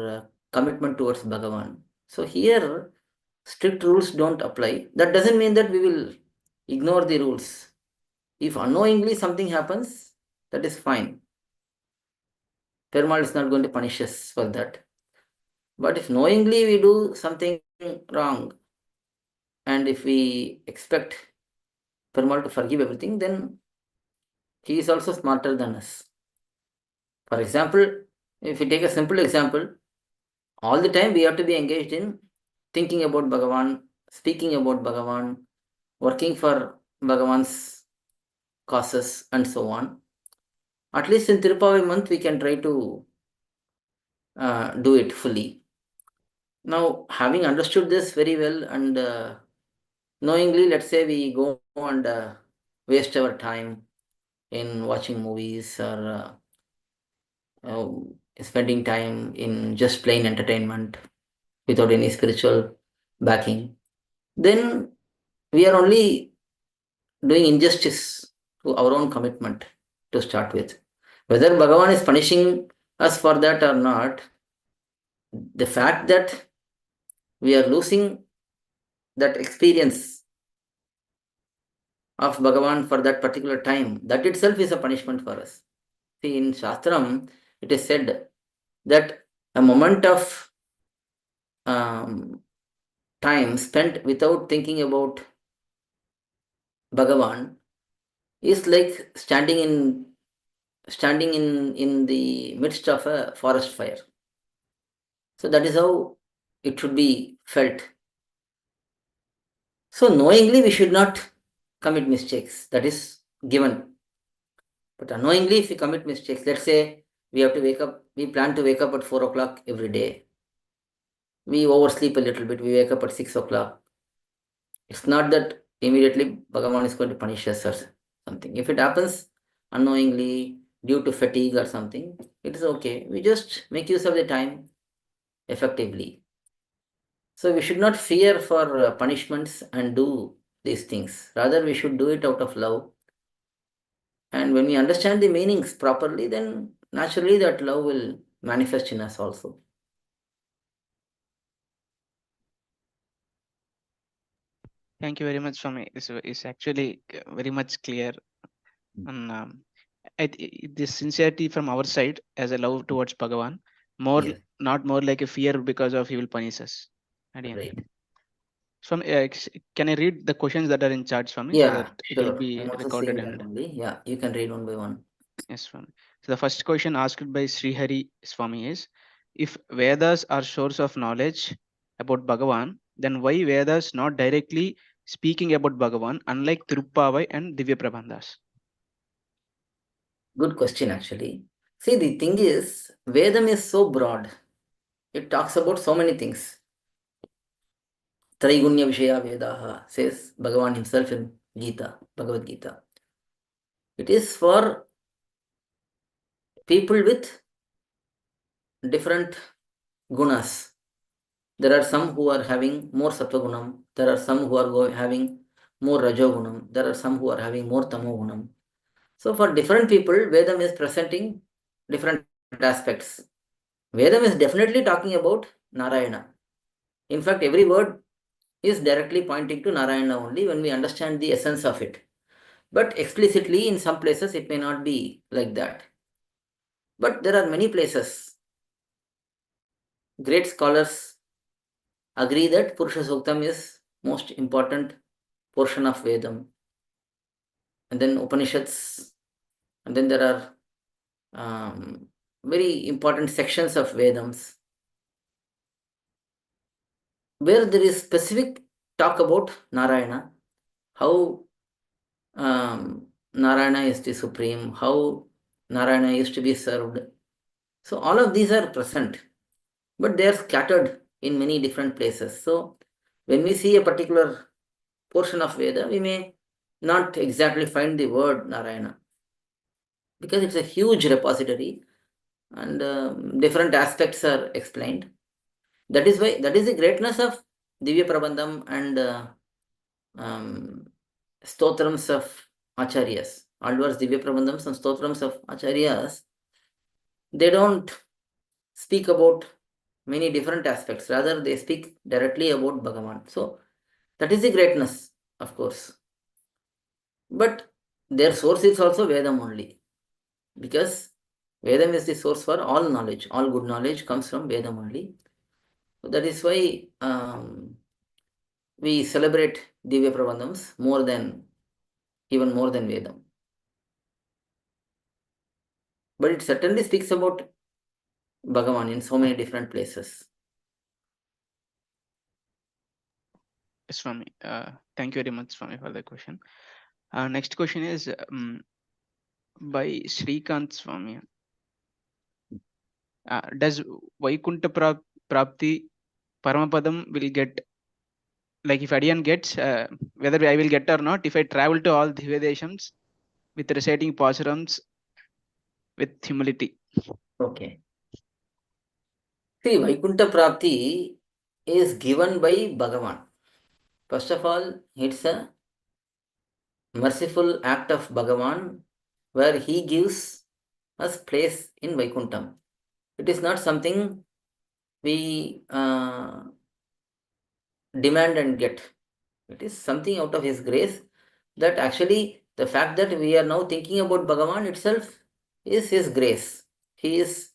commitment towards Bhagavan. So here, strict rules don't apply. That doesn't mean that we will ignore the rules. If unknowingly something happens, that is fine. Perumal is not going to punish us for that. But if knowingly we do something wrong, and if we expect Perumal to forgive everything, then he is also smarter than us. For example, if we take a simple example, all the time we have to be engaged in thinking about Bhagavan, speaking about Bhagavan, working for Bhagavan's causes, and so on. At least in Tiruppavai month, we can try to do it fully. Now, having understood this very well and knowingly, let's say we go and waste our time in watching movies or spending time in just plain entertainment without any spiritual backing, then we are only doing injustice to our own commitment to start with. Whether Bhagavan is punishing us for that or not, the fact that we are losing that experience of Bhagavan for that particular time, that itself is a punishment for us. See, in Shastram, it is said that a moment of time spent without thinking about Bhagavan is like standing in the midst of a forest fire. So that is how it should be felt. So knowingly we should not commit mistakes. That is given. But unknowingly if we commit mistakes, let's say we plan to wake up at 4 o'clock every day. We oversleep a little bit, we wake up at 6 o'clock. It's not that immediately Bhagavan is going to punish us or something. If it happens unknowingly due to fatigue or something, it is okay. We just make use of the time effectively. So we should not fear for punishments and do these things. Rather, we should do it out of love. And when we understand the meanings properly, then naturally that love will manifest in us also. Thank you very much, Swami. This is actually very much clear. And this sincerity from our side as a love towards Bhagavan, more Yes. not more like a fear because of he will punish us. Right. Swami, can I read the questions that are in chat, Swami, so Yeah, that it will sure. be I'm also recorded seeing that and only. Yeah, you can read one by one. yes, Swami. So the first question asked by Srihari Swami is, if Vedas are source of knowledge about Bhagavan, then why Vedas not directly speaking about Bhagavan, unlike Tiruppavai and Divya Prabandhas? Good question, actually. See, the thing is, Vedam is so broad. It talks about so many things. Traigunya Vishaya Vedaha, says Bhagavan himself in Gita, Bhagavad Gita. It is for people with different gunas. There are some who are having more sattva gunam. There are some who are having more rajogunam. There are some who are having more tamogunam. So for different people, Vedam is presenting different aspects. Vedam is definitely talking about Narayana. In fact, every word is directly pointing to Narayana only when we understand the essence of it. But explicitly, in some places, it may not be like that. But there are many places. Great scholars agree that Purusha Suktam is most important portion of Vedam. And then Upanishads, and then there are very important sections of Vedams where there is specific talk about Narayana, how Narayana is the supreme, how Narayana used to be served. So all of these are present, but they are scattered in many different places. So when we see a particular portion of Veda, we may not exactly find the word Narayana, because it's a huge repository and different aspects are explained. That is the greatness of Divya Prabandham and um, stotrams of Acharyas. Alvar's Divya Prabandhams and stotrams of Acharyas, they don't speak about many different aspects. Rather, they speak directly about Bhagavan. So that is the greatness, of course. But their source is also Vedam only, because Vedam is the source for all knowledge. All good knowledge comes from Vedam only. So that is why we celebrate Divya Prabandhams even more than Vedam. But it certainly speaks about Bhagavan in so many different places. Yes, Swami. Thank you very much, Swami, for the question. Next question is by Srikant Swami. Does Vaikuntha Prapti Paramapadam will get, like if Adiyan gets, whether I will get or not, if I travel to all Divya with reciting Pasurams with humility? Okay. See, Vaikuntha Prapti is given by Bhagavan. First of all, it's a merciful act of Bhagavan where he gives us place in Vaikuntham. It is not something we demand and get. It is something out of his grace, that actually the fact that we are now thinking about Bhagavan itself is his grace. He is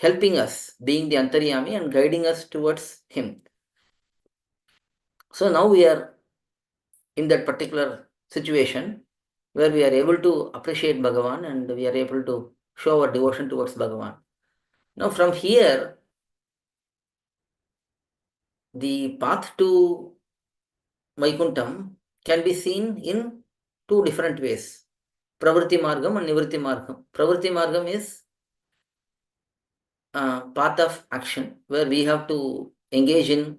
helping us, being the Antaryami and guiding us towards him. So now we are in that particular situation where we are able to appreciate Bhagavan and we are able to show our devotion towards Bhagavan. Now from here, the path to Vaikuntham can be seen in two different ways: Pravritti Margam and Nivritti Margam. Pravritti Margam is path of action where we have to engage in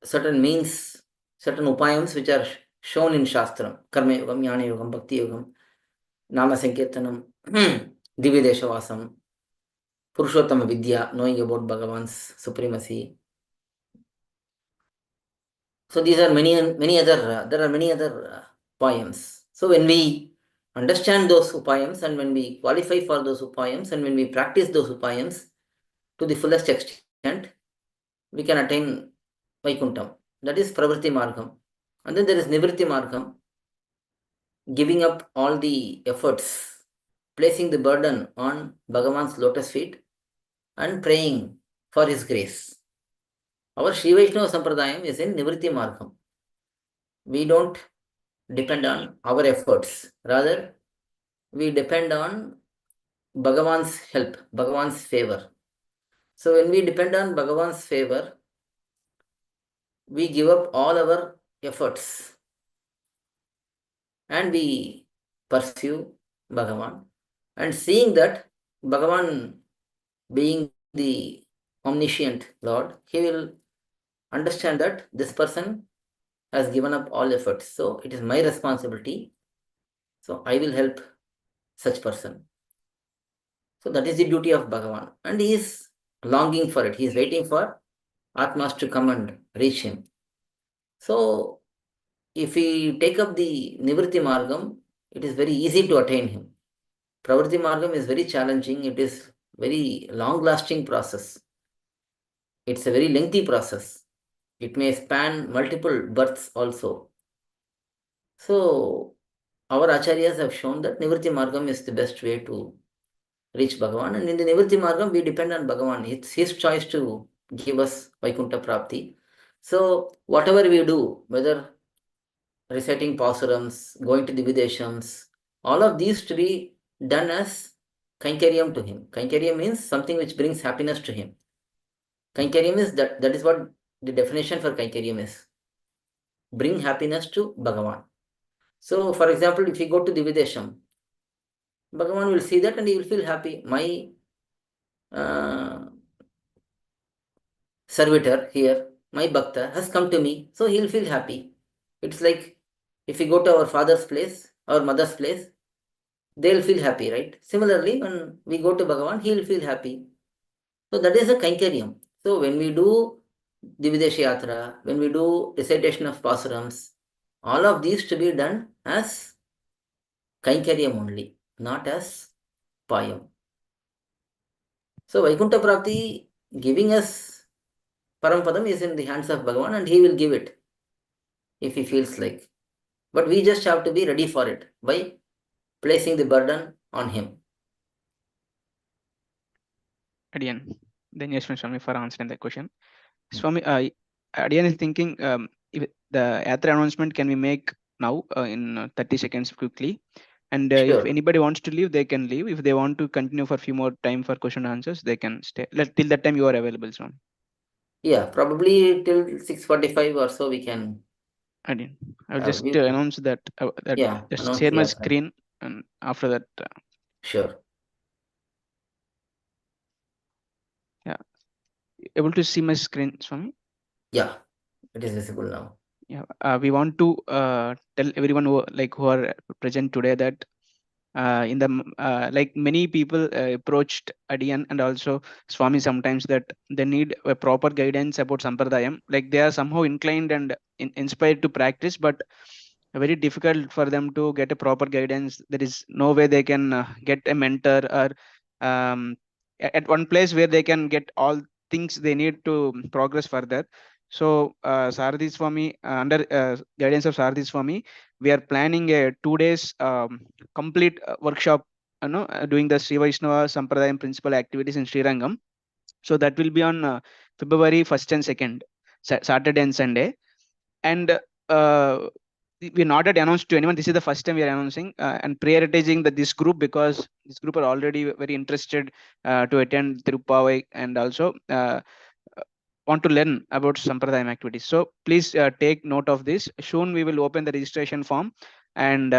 certain means, certain upayams which are shown in Shastram: Karma Yogam, Jnana Yogam, Bhakti Yogam, Nama Sankirtanam, Divideshavasam, Purushottama Vidya, knowing about Bhagavan's supremacy. So these are many other, there are many other upayams. So when we understand those upayams and when we qualify for those upayams and when we practice those upayams to the fullest extent, we can attain Vaikuntham. That is Pravritti Margam. And then there is Nivritti Margam, giving up all the efforts, placing the burden on Bhagavan's lotus feet and praying for his grace. Our Sri Vaishnava Sampradayam is in Nivritti Margam. We don't depend on our efforts. Rather, we depend on Bhagavan's help, Bhagavan's favor. So when we depend on Bhagavan's favor, we give up all our efforts and we pursue Bhagavan. And seeing that Bhagavan being the omniscient Lord, he will understand that this person has given up all efforts. So it is my responsibility. So I will help such person. So that is the duty of Bhagavan. And he is longing for it. He is waiting for Atmas to come and reach him. So if we take up the Nivritti Margam, it is very easy to attain him. Pravritti Margam is very challenging. It is very long-lasting process. It's a very lengthy process. It may span multiple births also. So our acharyas have shown that Nivritti Margam is the best way to reach Bhagavan. And in the Nivritti Margam, we depend on Bhagavan. It's his choice to give us Vaikuntha Prapti. So whatever we do, whether reciting Pasurams, going to the Videshams, all of these to be done as Kainkaryam to him. Kainkaryam means something which brings happiness to him. Kainkaryam is that is what the definition for Kainkaryam is. Bring happiness to Bhagavan. So, for example, if you go to the Videsham, Bhagavan will see that and he will feel happy. My servitor here, my bhakta, has come to me, so he will feel happy. It's like if we go to our father's place, our mother's place, they'll feel happy, right? Similarly, when we go to Bhagavan, he'll feel happy. So that is a Kainkaryam. So when we do Dividesh Yatra, when we do recitation of Pasurams, all of these to be done as Kainkaryam only, not as Payam. So Vaikuntha Prapti giving us Parampadam is in the hands of Bhagavan and he will give it if he feels like. But we just have to be ready for it by placing the burden on him. Adiyan. Then yes, Swami, for answering that question. Swami, Adiyan is thinking if the Yatra announcement can we make now in 30 seconds quickly. And if Sure. anybody wants to leave, they can leave. If they want to continue for a few more time for question and answers, they can stay. Till that time you are available, Swami. Yeah, probably till 6:45 or so we can. Adiyan. I'll just We, announce that. yeah, Just announce share the my Yatra. screen, and after that, Sure. yeah, able to see my screen, Swami. Yeah, it is visible now. Yeah, we want to tell everyone who are present today that like many people approached Adiyan and also Swami sometimes that they need a proper guidance about Sampradayam. Like they are somehow inclined and inspired to practice, but very difficult for them to get a proper guidance. There is no way they can get a mentor or at one place where they can get all things they need to progress further. So Sarthi Swami, under guidance of Sarthi Swami, we are planning a 2 days complete workshop, doing the Sri Vaishnava Sampradayam principal activities in Srirangam. So that will be on February 1st and 2nd, Saturday and Sunday. And we're not yet announced to anyone. This is the first time we are announcing and prioritizing this group, because this group are already very interested to attend Tiruppavai and also want to learn about Sampradayam activities. So please take note of this. Soon we will open the registration form, and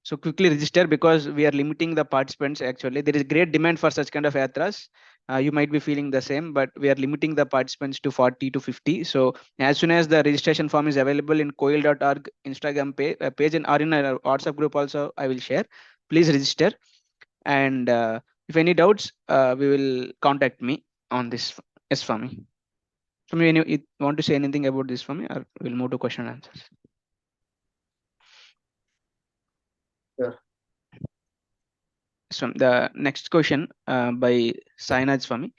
so quickly register, because we are limiting the participants. Actually, there is great demand for such kind of yatras. You might be feeling the same, but we are limiting the participants to 40 to 50. So as soon as the registration form is available in coil.org Instagram page and or in our WhatsApp group also, I will share. Please register, and if any doubts, we will contact me on this. Yes, Swami. Swami, you want to say anything about this, Swami, or we'll move to question and answers? Sure. So the next question by Sainaj Swami.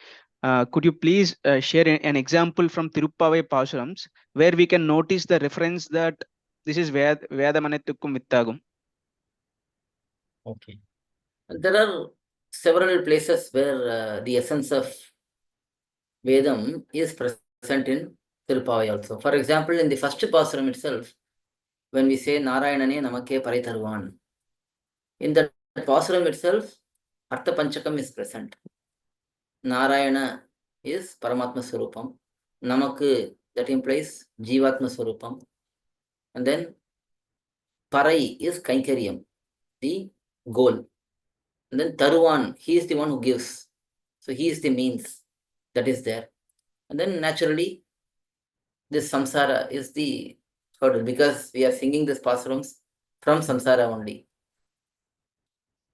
Could you please share an example from Tiruppavai Pasurams where we can notice the reference that this is Vedamanettukkum Vittagum? Okay. There are several places where the essence of Vedam is present in Tiruppavai also. For example, in the first Pasuram itself, when we say Narayanane Namake Paritharvan, in that Pasuram itself, Artha Panchakam is present. Narayana is Paramatma Swarupam. Namak, that implies Jivatma Swarupam. And then Parai is Kainkaryam, the goal. And then Taruvan, he is the one who gives. So he is the means that is there. And then naturally, this samsara is the hurdle, because we are singing this pasarams from samsara only.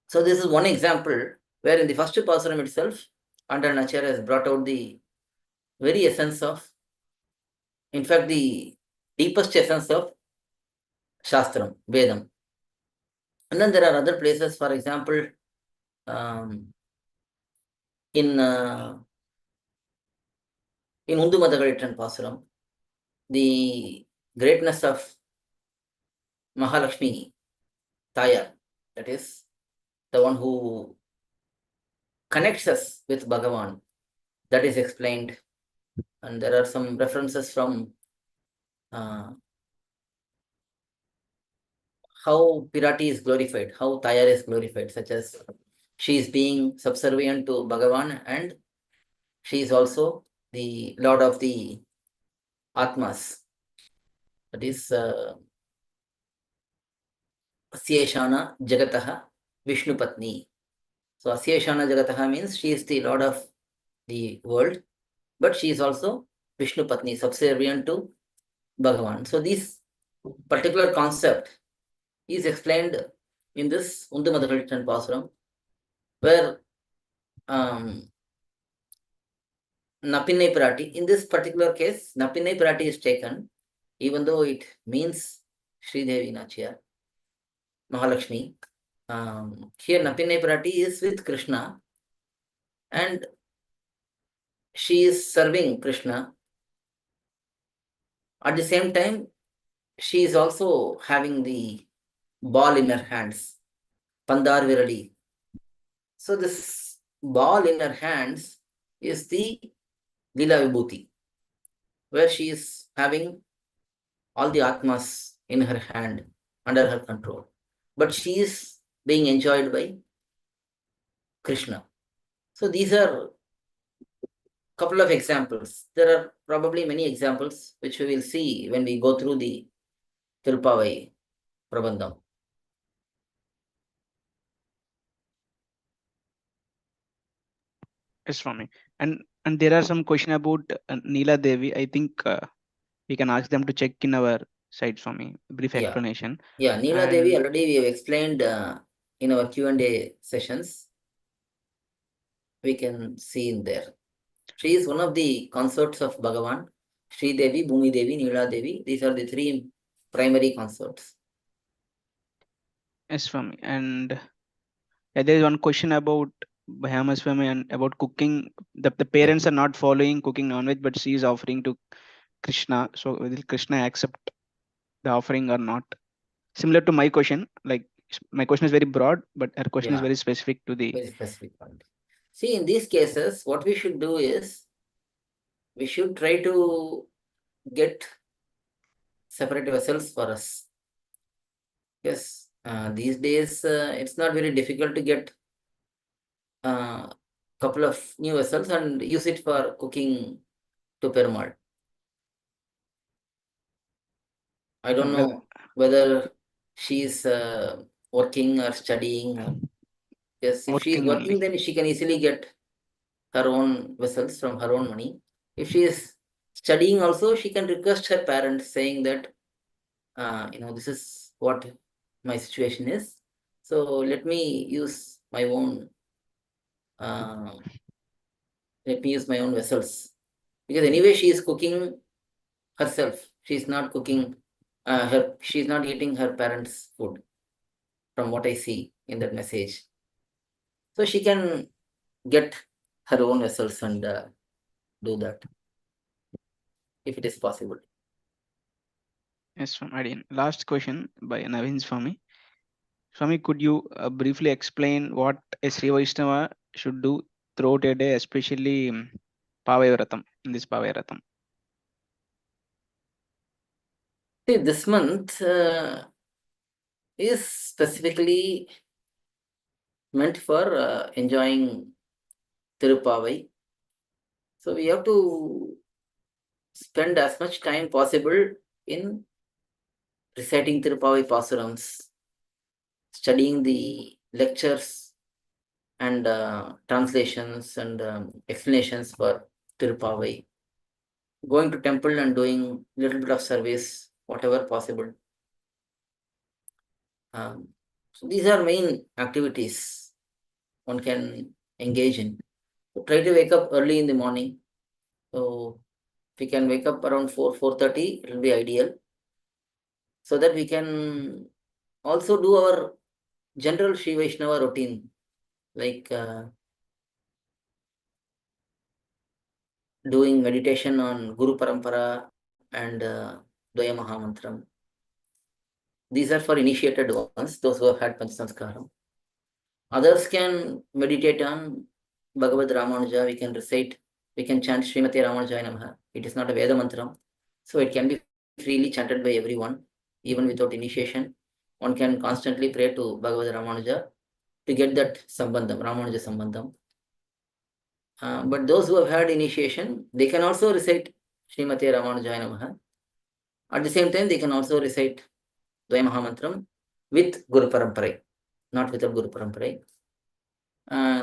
So this is one example where in the first pasaram itself, Andal Acharya has brought out the very essence of, in fact, the deepest essence of Shastram, Vedam. And then there are other places, for example, in Undu Madagalitran Pasaram, the greatness of Mahalakshmi, Tayar, that is the one who connects us with Bhagavan, that is explained. And there are some references from how Pirati is glorified, how Tayar is glorified, such as she is being subservient to Bhagavan and she is also the Lord of the Atmas. That is Asyeshana Jagataha Vishnu Patni. So Asyeshana Jagataha means she is the Lord of the world, but she is also Vishnu Patni, subservient to Bhagavan. So this particular concept is explained in this Undu Madhakaltan Pasuram, where Napinai Pirati, in this particular case, Napinai Pirati is taken, even though it means Sri Devi Nachia, Mahalakshmi. Here Napinai Pirati is with Krishna and she is serving Krishna. At the same time, she is also having the ball in her hands, Pandar Virali. So this ball in her hands is the Lila Vibhuti, where she is having all the Atmas in her hand, under her control. But she is being enjoyed by Krishna. So these are couple of examples. There are probably many examples which we will see when we go through the Tiruppavai Prabandham. Yes, Swami. And there are some question about Neela Devi. I think we can ask them to check in our site, Swami. Brief explanation. Yeah, Neela Devi already we have explained in our Q&A sessions. We can see in there. She is one of the consorts of Bhagavan. Sri Devi, Bhumi Devi, Neela Devi. These are the three primary consorts. Yes, Swami. And there is one question about Bhayama Swami and about cooking. The parents are not following cooking non-veg, but she is offering to Krishna. So will Krishna accept the offering or not? Similar to my question, like my question is very broad, but her question is very specific to the very specific point. See, in these cases, what we should do is we should try to get separate vessels for us. Yes, these days it's not very difficult to get a couple of new vessels and use it for cooking to Perumal. I don't know whether she is working or studying. Yes, if she is working, then she can easily get her own vessels from her own money. If she is studying also, she can request her parents saying that, this is what my situation is. So let me use my own vessels. Because anyway, she is cooking herself. She is not cooking she is not eating her parents' food, from what I see in that message. So she can get her own vessels and do that, if it is possible. Yes, Swami. Last question by Naveen Swami. Swami, could you briefly explain what a Sri Vaishnava should do throughout a day, especially Pavai Vratam, in this Pavai Vratam? See, this month is specifically meant for enjoying Tiruppavai. So we have to spend as much time possible in reciting Tiruppavai Pasurams, studying the lectures and translations and explanations for Tiruppavai, going to temple and doing little bit of service, whatever possible. So these are main activities one can engage in. So try to wake up early in the morning. So if we can wake up around 4:30, it will be ideal. So that we can also do our general Sri Vaishnava routine, like doing meditation on Guru Parampara and Dvaya Mahamantram. These are for initiated ones, those who have had Panchasamskaram. Others can meditate on Bhagavad Ramanuja. We can chant Srimati Ramanujaya Namaha. It is not a Veda mantram, so it can be freely chanted by everyone, even without initiation. One can constantly pray to Bhagavad Ramanuja to get that Sambandham, Ramanuja Sambandham. But those who have had initiation, they can also recite Srimati Ramanujaya Namaha. At the same time, they can also recite Dvaya Mahamantram with Guru Paramparai, not without Guru Paramparai.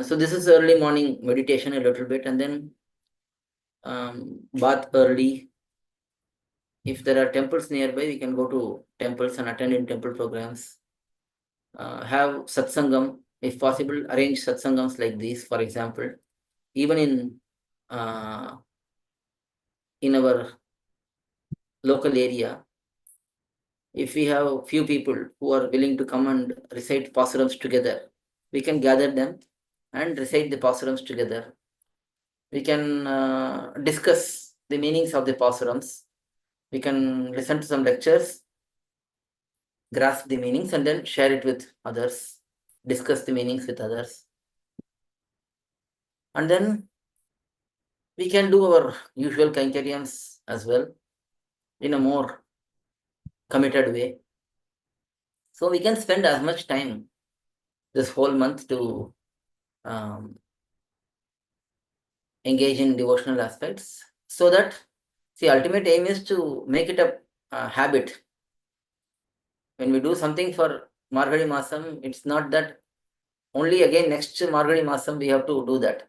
So this is early morning meditation a little bit, and then bath early. If there are temples nearby, we can go to temples and attend in temple programs. Have satsangam, if possible, arrange satsangams like these, for example. Even in our local area, if we have few people who are willing to come and recite pasurams together, we can gather them and recite the pasurams together. We can discuss the meanings of the pasurams. We can listen to some lectures, grasp the meanings, and then share it with others, discuss the meanings with others. And then we can do our usual kainkariams as well in a more committed way. So we can spend as much time this whole month to engage in devotional aspects, so that the ultimate aim is to make it a habit. When we do something for Margadi Masam, it's not that only again next Margadi Masam we have to do that.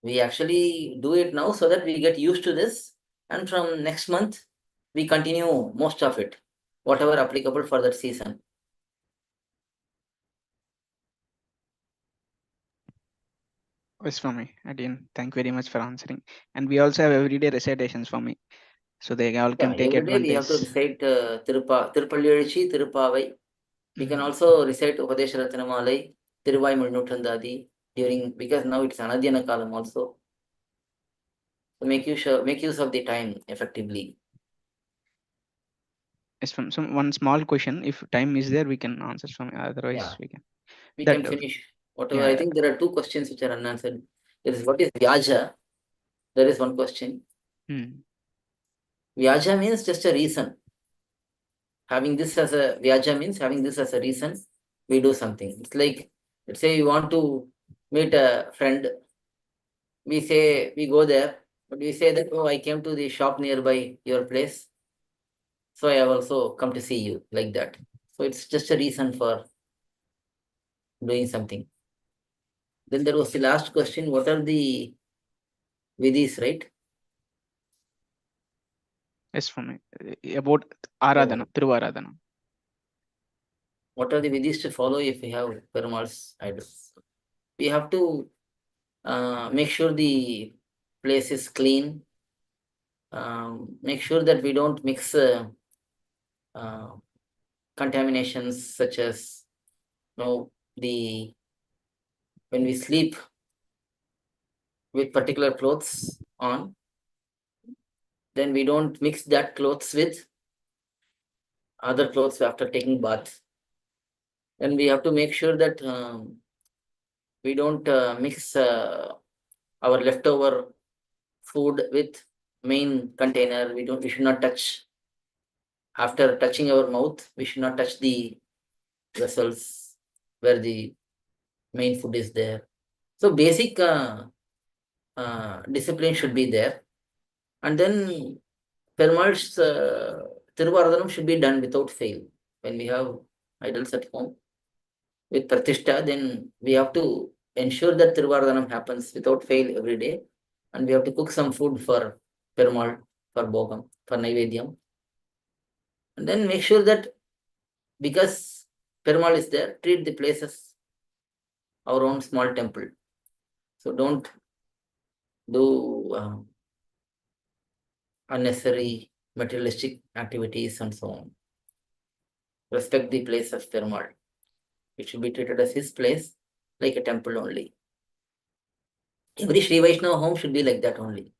We actually do it now so that we get used to this, and from next month we continue most of it, whatever applicable for that season. Yes, Swami. Again, thank you very much for answering. And we also have everyday recitations for me, so they all can take Every day we have to advantage. recite Thiruppavai, Tiruppavai. We can also recite Upadesha Ratanamalai, Tiruvai Mulnutandadi during, because now it's Anadhyana Kalam also. So make use of the time effectively. Yes, from some one small question. If time is there, we can answer from. Otherwise, Yeah. we can. We That can finish whatever. yeah, I think there are two questions which are unanswered. There is what is Vyaja? There is one question. Vyaja means just a reason. Having this as a Vyaja means having this as a reason, we do something. It's like, let's say you want to meet a friend. We say we go there, but we say that, oh, I came to the shop nearby your place, so I have also come to see you, like that. So it's just a reason for doing something. Then there was the last question, what are the vidhis, right? yes, for me about Aradhana, Thiruvaradhana. What are the vidhis to follow if we have Perumal's idols? We have to make sure the place is clean. Make sure that we don't mix contaminations such as, the when we sleep with particular clothes on, then we don't mix that clothes with other clothes after taking bath. And we have to make sure that we don't mix our leftover food with main container. We should not touch, after touching our mouth, we should not touch the vessels where the main food is there. So basic discipline should be there. And then Perumal's Tiruvaradhanam should be done without fail. When we have idols at home with Pratishtha, then we have to ensure that Tiruvaradhanam happens without fail every day. And we have to cook some food for Perumal, for Bhogam, for Naivedyam. And then make sure that, because Perumal is there, treat the place as our own small temple. So don't do unnecessary materialistic activities and so on. Respect the place of Perumal. It should be treated as his place, like a temple only. Every Sri Vaishnava home should be like that only.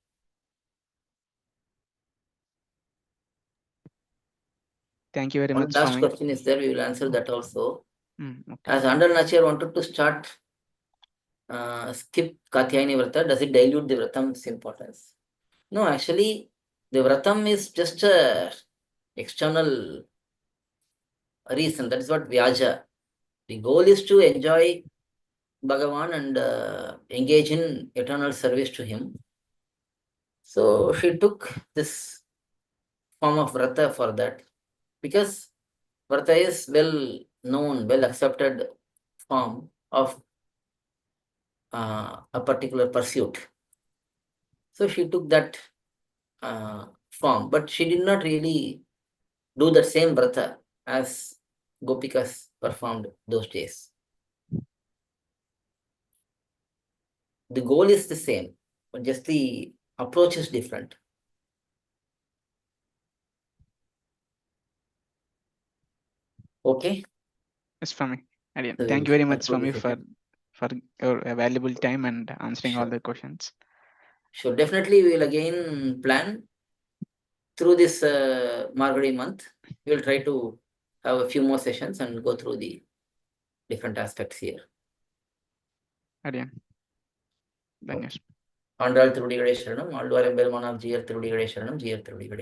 Thank you very One much, last Swami. question is there, we will answer that also. Okay. As Andal Nachar wanted to start, skip Katyayani Vrata, does it dilute the Vratam's importance? No, actually, the Vratam is just a external reason. That is what Vyaja. The goal is to enjoy Bhagavan and engage in eternal service to him. So she took this form of Vrata for that, because Vrata is well known, well accepted form of a particular pursuit. So she took that form, but she did not really do the same vrata as Gopikas performed those days. The goal is the same, but just the approach is different. Okay? Yes, Swami. Again, So thank we'll you very much, conclude Swami, the session. for your valuable time and answering all Sure. the questions. Sure. Definitely we will again plan through this Margadi month. We will try to have a few more sessions and go through the different aspects here. Again, Andal Tiruppavai Sharanam, Alduvar Embelman of GR Tiruppavai Sharanam, GR Tiruppavai